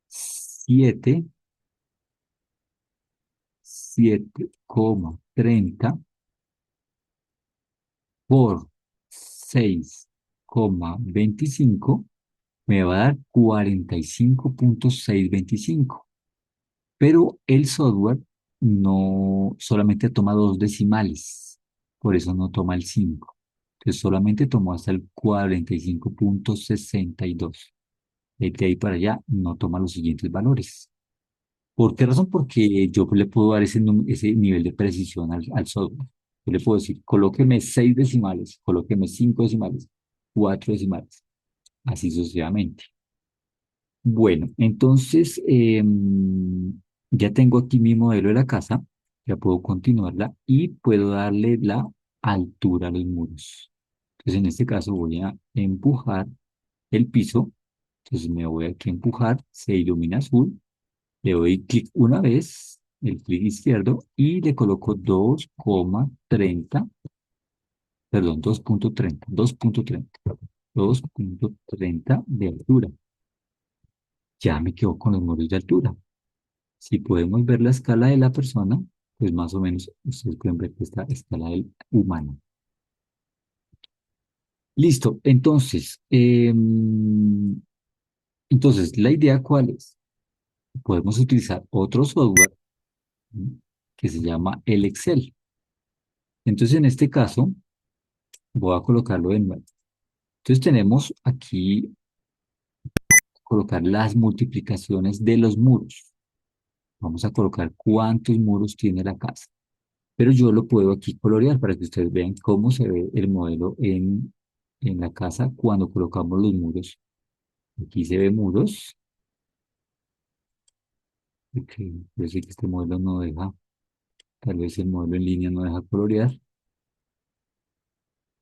7,30 por 6,25 me va a dar 45,625. Pero el software no solamente toma dos decimales, por eso no toma el 5. Entonces solamente tomó hasta el 45,62. De ahí para allá no toma los siguientes valores. ¿Por qué razón? Porque yo le puedo dar ese nivel de precisión al software. Yo le puedo decir, colóqueme 6 decimales, colóqueme 5 decimales, 4 decimales, así sucesivamente. Bueno, entonces ya tengo aquí mi modelo de la casa, ya puedo continuarla y puedo darle la altura a los muros. Entonces en este caso voy a empujar el piso, entonces me voy aquí a empujar, se ilumina azul, le doy clic una vez, el clic izquierdo y le coloco 2,30, perdón, 2,30 de altura. Ya me quedo con los muros de altura. Si podemos ver la escala de la persona, pues más o menos ustedes pueden ver que esta escala del humano. Listo, entonces la idea cuál es? Podemos utilizar otro software, ¿sí?, que se llama el Excel. Entonces en este caso voy a colocarlo de nuevo. Entonces tenemos aquí colocar las multiplicaciones de los muros. Vamos a colocar cuántos muros tiene la casa. Pero yo lo puedo aquí colorear para que ustedes vean cómo se ve el modelo en la casa cuando colocamos los muros. Aquí se ve muros. Ok, yo sé que este modelo no deja, tal vez el modelo en línea no deja colorear.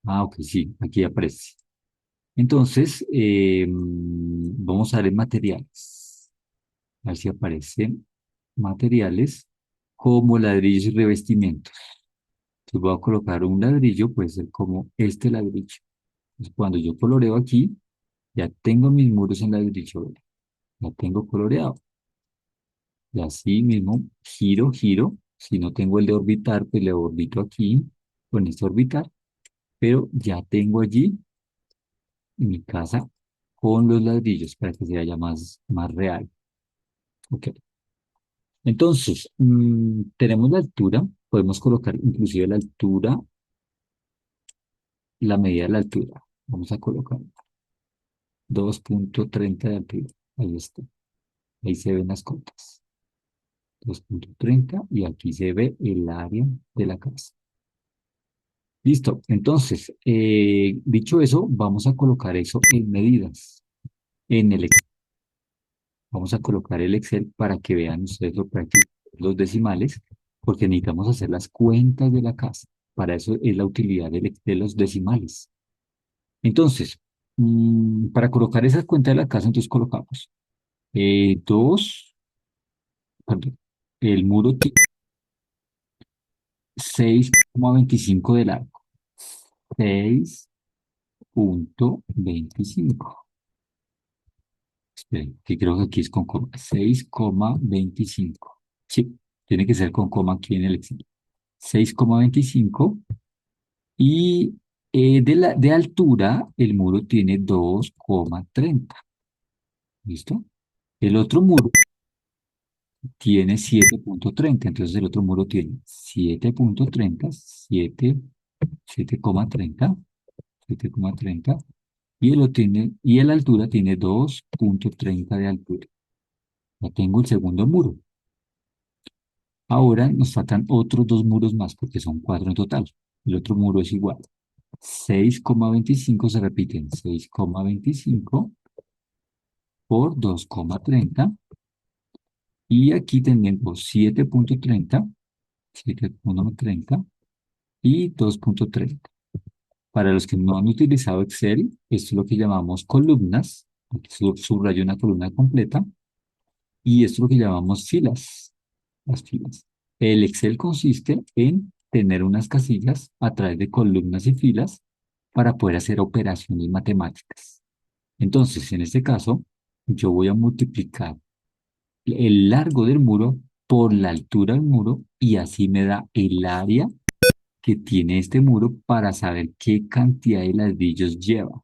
Ah, ok, sí, aquí aparece. Entonces, vamos a ver en materiales. A ver si aparecen materiales como ladrillos y revestimientos. Entonces voy a colocar un ladrillo, puede ser como este ladrillo. Entonces, cuando yo coloreo aquí, ya tengo mis muros en ladrillo, ¿verdad? Ya tengo coloreado. Y así mismo, giro, giro. Si no tengo el de orbitar, pues le orbito aquí con este orbitar. Pero ya tengo allí mi casa con los ladrillos para que se vea más real. Ok. Entonces, tenemos la altura. Podemos colocar inclusive la altura, la medida de la altura. Vamos a colocar 2,30 de altura. Ahí está. Ahí se ven las cotas. 2,30 y aquí se ve el área de la casa. Listo. Entonces, dicho eso, vamos a colocar eso en medidas en el Excel. Vamos a colocar el Excel para que vean ustedes lo práctico, los decimales, porque necesitamos hacer las cuentas de la casa. Para eso es la utilidad de los decimales. Entonces, para colocar esas cuentas de la casa, entonces colocamos 2, perdón, el muro tiene 6,25 de largo. 6,25. Esperen, que creo que aquí es con coma. 6,25. Sí, tiene que ser con coma aquí en el Excel. 6,25. Y de altura, el muro tiene 2,30. ¿Listo? El otro muro tiene 7,30. Entonces el otro muro tiene 7,30, 7,30, 7,30. Y la altura tiene 2,30 de altura. Ya tengo el segundo muro. Ahora nos faltan otros dos muros más porque son cuatro en total. El otro muro es igual. 6,25 se repiten. 6,25 por 2,30. Y aquí tenemos 7.30 y 2.30. Para los que no han utilizado Excel, esto es lo que llamamos columnas. Aquí subrayo una columna completa. Y esto es lo que llamamos filas. Las filas. El Excel consiste en tener unas casillas a través de columnas y filas para poder hacer operaciones matemáticas. Entonces, en este caso, yo voy a multiplicar el largo del muro por la altura del muro y así me da el área que tiene este muro para saber qué cantidad de ladrillos lleva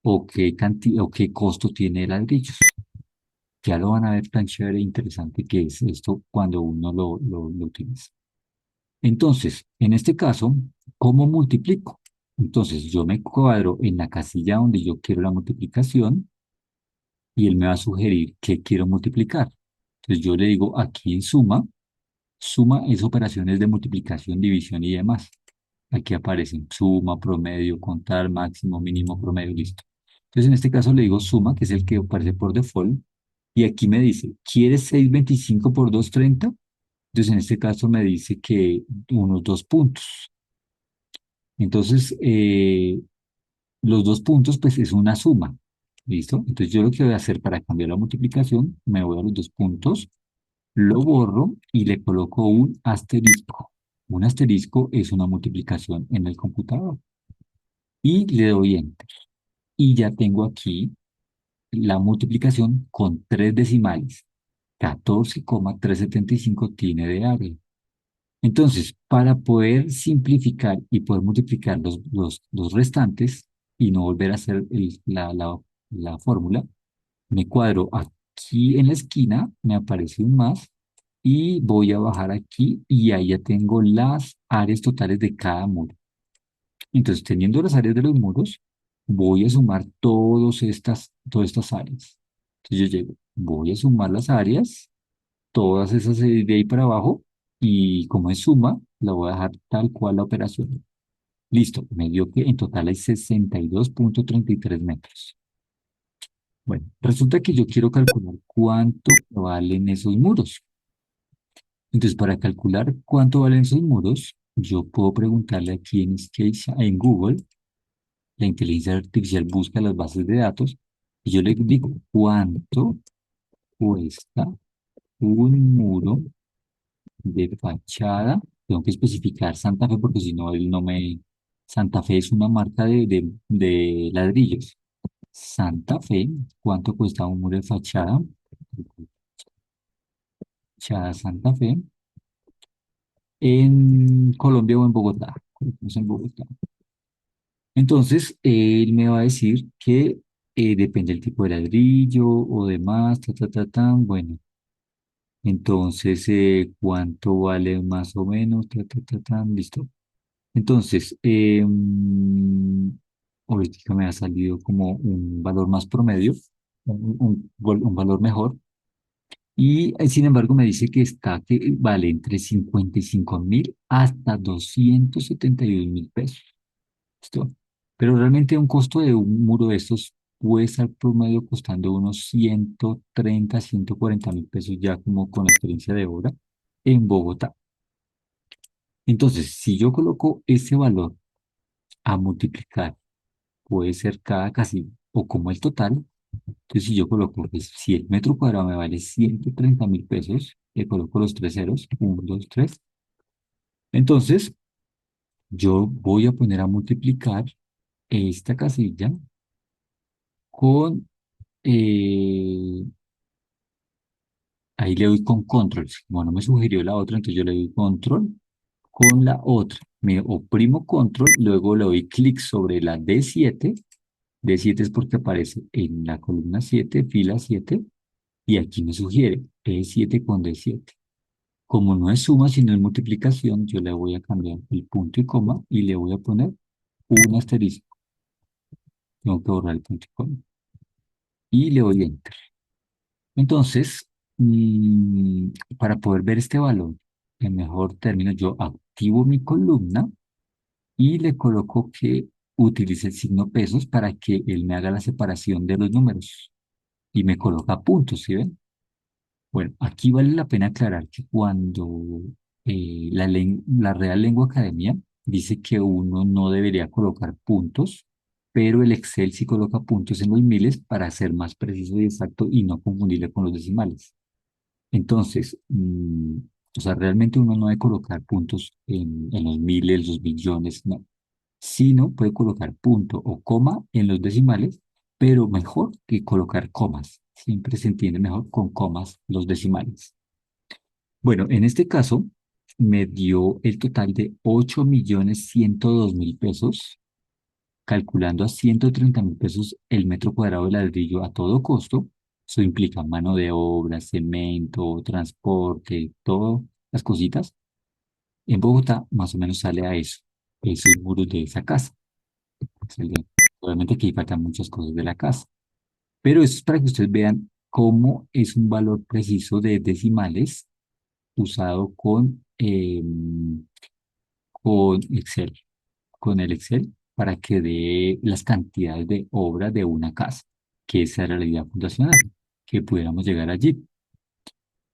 o qué cantidad o qué costo tiene de ladrillos. Ya lo van a ver tan chévere e interesante que es esto cuando uno lo utiliza. Entonces, en este caso, ¿cómo multiplico? Entonces, yo me cuadro en la casilla donde yo quiero la multiplicación y él me va a sugerir qué quiero multiplicar. Entonces, yo le digo aquí en suma, suma es operaciones de multiplicación, división y demás. Aquí aparecen suma, promedio, contar, máximo, mínimo, promedio, listo. Entonces, en este caso le digo suma, que es el que aparece por default, y aquí me dice, ¿quieres 625 por 230? Entonces, en este caso me dice que unos 2 puntos. Entonces, los 2 puntos, pues es una suma. ¿Listo? Entonces, yo lo que voy a hacer para cambiar la multiplicación, me voy a los 2 puntos, lo borro y le coloco un asterisco. Un asterisco es una multiplicación en el computador. Y le doy enter. Y ya tengo aquí la multiplicación con tres decimales. 14,375 tiene de área. Entonces, para poder simplificar y poder multiplicar los restantes y no volver a hacer la fórmula, me cuadro aquí en la esquina, me aparece un más y voy a bajar aquí y ahí ya tengo las áreas totales de cada muro. Entonces, teniendo las áreas de los muros, voy a sumar todas estas áreas. Entonces, yo llego, voy a sumar las áreas, todas esas de ahí para abajo, y como es suma, la voy a dejar tal cual la operación. Listo, me dio que en total hay 62,33 metros. Bueno, resulta que yo quiero calcular cuánto valen esos muros. Entonces, para calcular cuánto valen esos muros, yo puedo preguntarle aquí en Google. La inteligencia artificial busca las bases de datos y yo le digo, ¿cuánto cuesta un muro de fachada? Tengo que especificar Santa Fe porque si no, él no me... Santa Fe es una marca de ladrillos. Santa Fe, ¿cuánto cuesta un muro de fachada? Fachada Santa Fe en Colombia o en Bogotá. Coloquemos en Bogotá. Entonces, él me va a decir que depende del tipo de ladrillo o demás, bueno, entonces, ¿cuánto vale más o menos? Listo. Entonces, ahorita me ha salido como un valor más promedio, un valor mejor, y sin embargo me dice que está, que vale entre 55.000 hasta 271.000 pesos. ¿Listo? Pero realmente un costo de un muro de estos puede estar promedio costando unos 130, 140.000 pesos ya como con la experiencia de obra en Bogotá. Entonces, si yo coloco ese valor a multiplicar, puede ser cada casilla o como el total. Entonces, si yo coloco, pues, si el metro cuadrado me vale 130.000 pesos, le coloco los tres ceros, uno, 2, 3. Entonces, yo voy a poner a multiplicar esta casilla con, eh, ahí le doy con control. Como no me sugirió la otra, entonces yo le doy control con la otra. Me oprimo control, luego le doy clic sobre la D7. D7 es porque aparece en la columna 7 fila 7 y aquí me sugiere E7 con D7. Como no es suma, sino es multiplicación, yo le voy a cambiar el punto y coma y le voy a poner un asterisco. Tengo que borrar el punto y coma. Y le doy enter. Entonces, para poder ver este valor, en mejor término, yo activo mi columna y le coloco que utilice el signo pesos para que él me haga la separación de los números y me coloca puntos, ¿sí ven? Bueno, aquí vale la pena aclarar que cuando la Real Lengua Academia dice que uno no debería colocar puntos, pero el Excel sí coloca puntos en los miles para ser más preciso y exacto y no confundirle con los decimales. Entonces, o sea, realmente uno no debe colocar puntos en los miles, los millones, no. Sino puede colocar punto o coma en los decimales, pero mejor que colocar comas. Siempre se entiende mejor con comas los decimales. Bueno, en este caso me dio el total de 8.102.000 pesos, calculando a 130.000 pesos el metro cuadrado de ladrillo a todo costo. Eso implica mano de obra, cemento, transporte, todas las cositas. En Bogotá más o menos sale a eso, esos muros de esa casa. Excelente. Obviamente que ahí faltan muchas cosas de la casa, pero eso es para que ustedes vean cómo es un valor preciso de decimales usado con Excel, con el Excel para que dé las cantidades de obra de una casa, que esa era la idea fundacional, que pudiéramos llegar allí.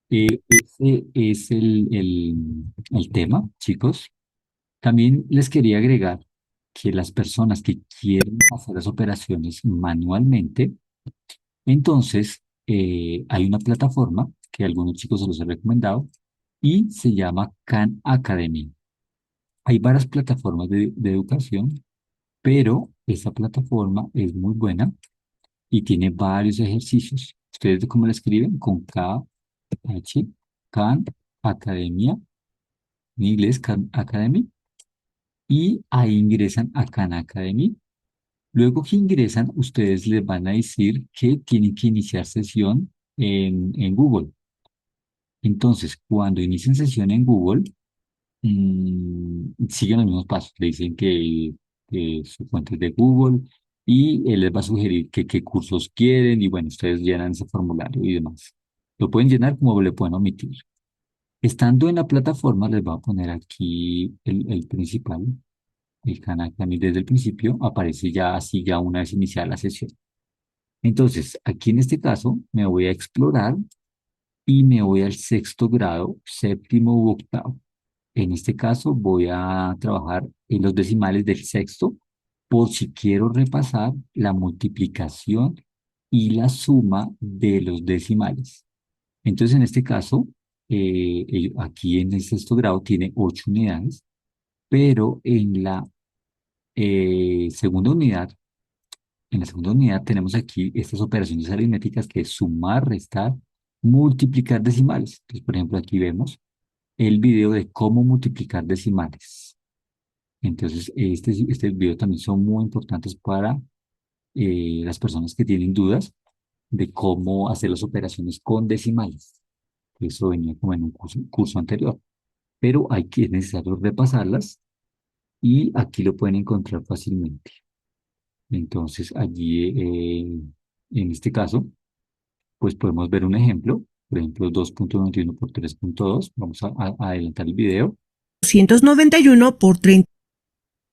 Ese es el tema, chicos. También les quería agregar que las personas que quieren hacer las operaciones manualmente, entonces hay una plataforma que a algunos chicos se los he recomendado y se llama Khan Academy. Hay varias plataformas de educación, pero esta plataforma es muy buena y tiene varios ejercicios. ¿Ustedes cómo la escriben? Con K, H, Khan Academia, en inglés Khan Academy, y ahí ingresan a Khan Academy. Luego que ingresan, ustedes les van a decir que tienen que iniciar sesión en Google. Entonces, cuando inicien sesión en Google, siguen los mismos pasos. Le dicen que su fuente es de Google y él les va a sugerir que qué cursos quieren y bueno, ustedes llenan ese formulario y demás. Lo pueden llenar como le pueden omitir. Estando en la plataforma, les voy a poner aquí el principal, el canal que a mí desde el principio aparece ya así, ya una vez iniciada la sesión. Entonces, aquí en este caso, me voy a explorar y me voy al sexto grado, séptimo u octavo. En este caso voy a trabajar en los decimales del sexto por si quiero repasar la multiplicación y la suma de los decimales. Entonces, en este caso, aquí en el sexto grado tiene 8 unidades, pero en la segunda unidad tenemos aquí estas operaciones aritméticas que es sumar, restar, multiplicar decimales. Entonces, por ejemplo, aquí vemos el video de cómo multiplicar decimales. Entonces, este video también son muy importantes para las personas que tienen dudas de cómo hacer las operaciones con decimales. Eso venía como en un curso anterior, pero es necesario repasarlas y aquí lo pueden encontrar fácilmente. Entonces, allí, en este caso, pues podemos ver un ejemplo. Por ejemplo, 2.91 por 3.2. Vamos a adelantar el video. 291 por 30.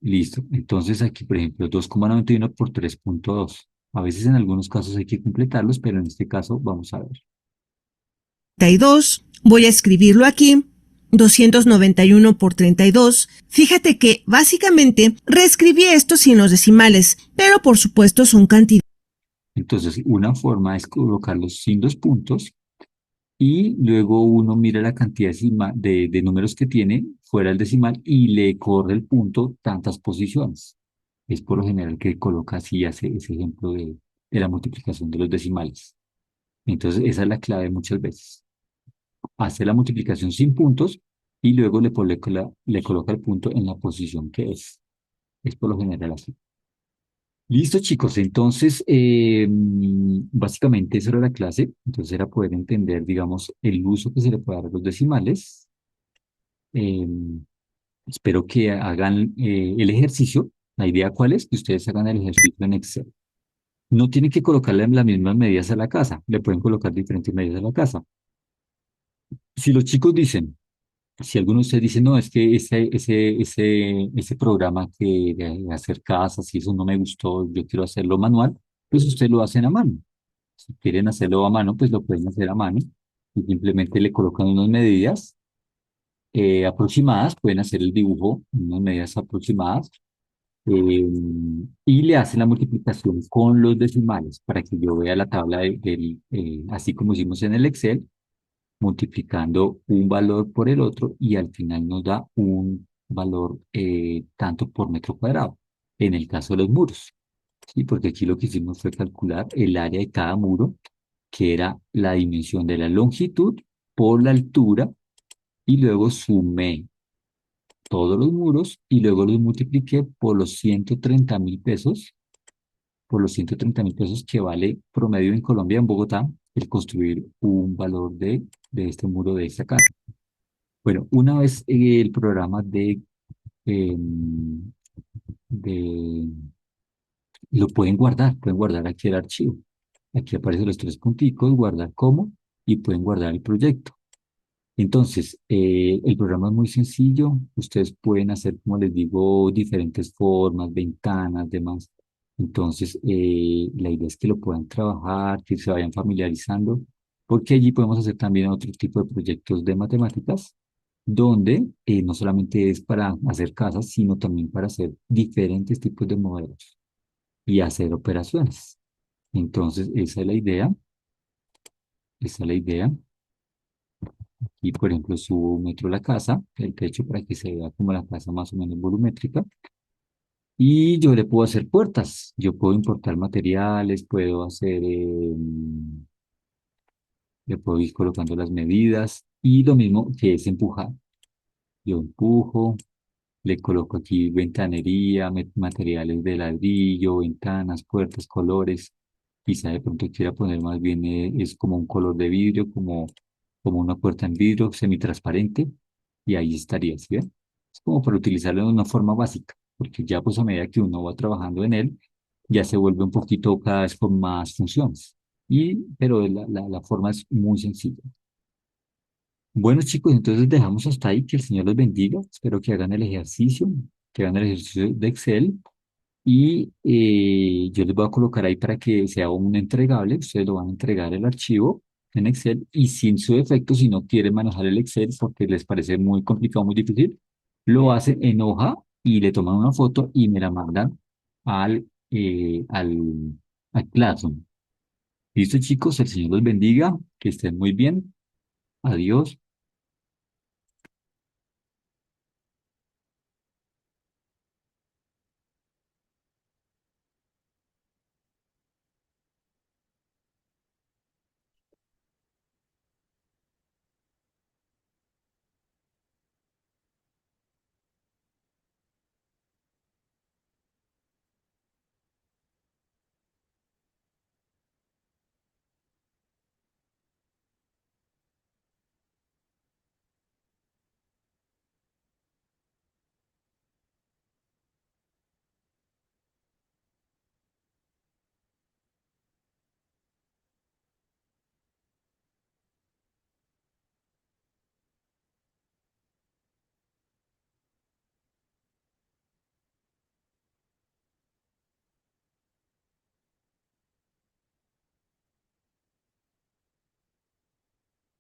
Listo. Entonces aquí, por ejemplo, 2,91 por 3.2. A veces en algunos casos hay que completarlos, pero en este caso vamos a ver. 32. Voy a escribirlo aquí. 291 por 32. Fíjate que básicamente reescribí esto sin los decimales, pero por supuesto son cantidades. Entonces, una forma es colocarlos sin los puntos y luego uno mira la cantidad de números que tiene fuera del decimal y le corre el punto tantas posiciones. Es por lo general que coloca así, hace ese ejemplo de la multiplicación de los decimales. Entonces, esa es la clave muchas veces. Hace la multiplicación sin puntos y luego le coloca el punto en la posición que es. Es por lo general así. Listo, chicos. Entonces, básicamente eso era la clase. Entonces era poder entender, digamos, el uso que se le puede dar a los decimales. Eh, Espero que hagan el ejercicio. La idea cuál es, que ustedes hagan el ejercicio en Excel. No tienen que colocarle las mismas medidas a la casa. Le pueden colocar diferentes medidas a la casa. Si los chicos dicen, si alguno de ustedes dice, no, es que ese programa que de hacer casas y eso no me gustó, yo quiero hacerlo manual, pues ustedes lo hacen a mano. Si quieren hacerlo a mano, pues lo pueden hacer a mano. y simplemente le colocan unas medidas aproximadas, pueden hacer el dibujo, unas medidas aproximadas, eh, y le hacen la multiplicación con los decimales para que yo vea la tabla así como hicimos en el Excel, multiplicando un valor por el otro y al final nos da un valor tanto por metro cuadrado, en el caso de los muros. Sí, porque aquí lo que hicimos fue calcular el área de cada muro, que era la dimensión de la longitud por la altura, y luego sumé todos los muros y luego los multipliqué por los 130.000 pesos, por los 130.000 pesos que vale promedio en Colombia, en Bogotá, el construir un valor de este muro de esta casa. Bueno, una vez el programa em, de lo pueden guardar aquí el archivo. Aquí aparecen los tres punticos, guardar como, y pueden guardar el proyecto. Entonces, el programa es muy sencillo. Ustedes pueden hacer, como les digo, diferentes formas, ventanas, demás. Entonces, la idea es que lo puedan trabajar, que se vayan familiarizando, porque allí podemos hacer también otro tipo de proyectos de matemáticas, donde no solamente es para hacer casas, sino también para hacer diferentes tipos de modelos y hacer operaciones. Entonces, esa es la idea, esa es la idea. Y, por ejemplo, subo un metro la casa, el techo, para que se vea como la casa más o menos volumétrica. Y yo le puedo hacer puertas, yo puedo importar materiales, puedo hacer, le puedo ir colocando las medidas y lo mismo que es empujar. Yo empujo, le coloco aquí ventanería, materiales de ladrillo, ventanas, puertas, colores. Quizá de pronto quiera poner más bien, es como un color de vidrio, como una puerta en vidrio semitransparente, y ahí estaría, ¿sí ven? Es como para utilizarlo de una forma básica, porque ya pues a medida que uno va trabajando en él, ya se vuelve un poquito cada vez con más funciones. Pero la forma es muy sencilla. Bueno, chicos, entonces dejamos hasta ahí. Que el Señor los bendiga. Espero que hagan el ejercicio de Excel. Y yo les voy a colocar ahí para que sea un entregable. Ustedes lo van a entregar el archivo en Excel, y sin su defecto, si no quieren manejar el Excel porque les parece muy complicado, muy difícil, lo hacen en hoja y le toman una foto y me la mandan al, eh, al, al Classroom. Listo, chicos, el Señor los bendiga. Que estén muy bien. Adiós.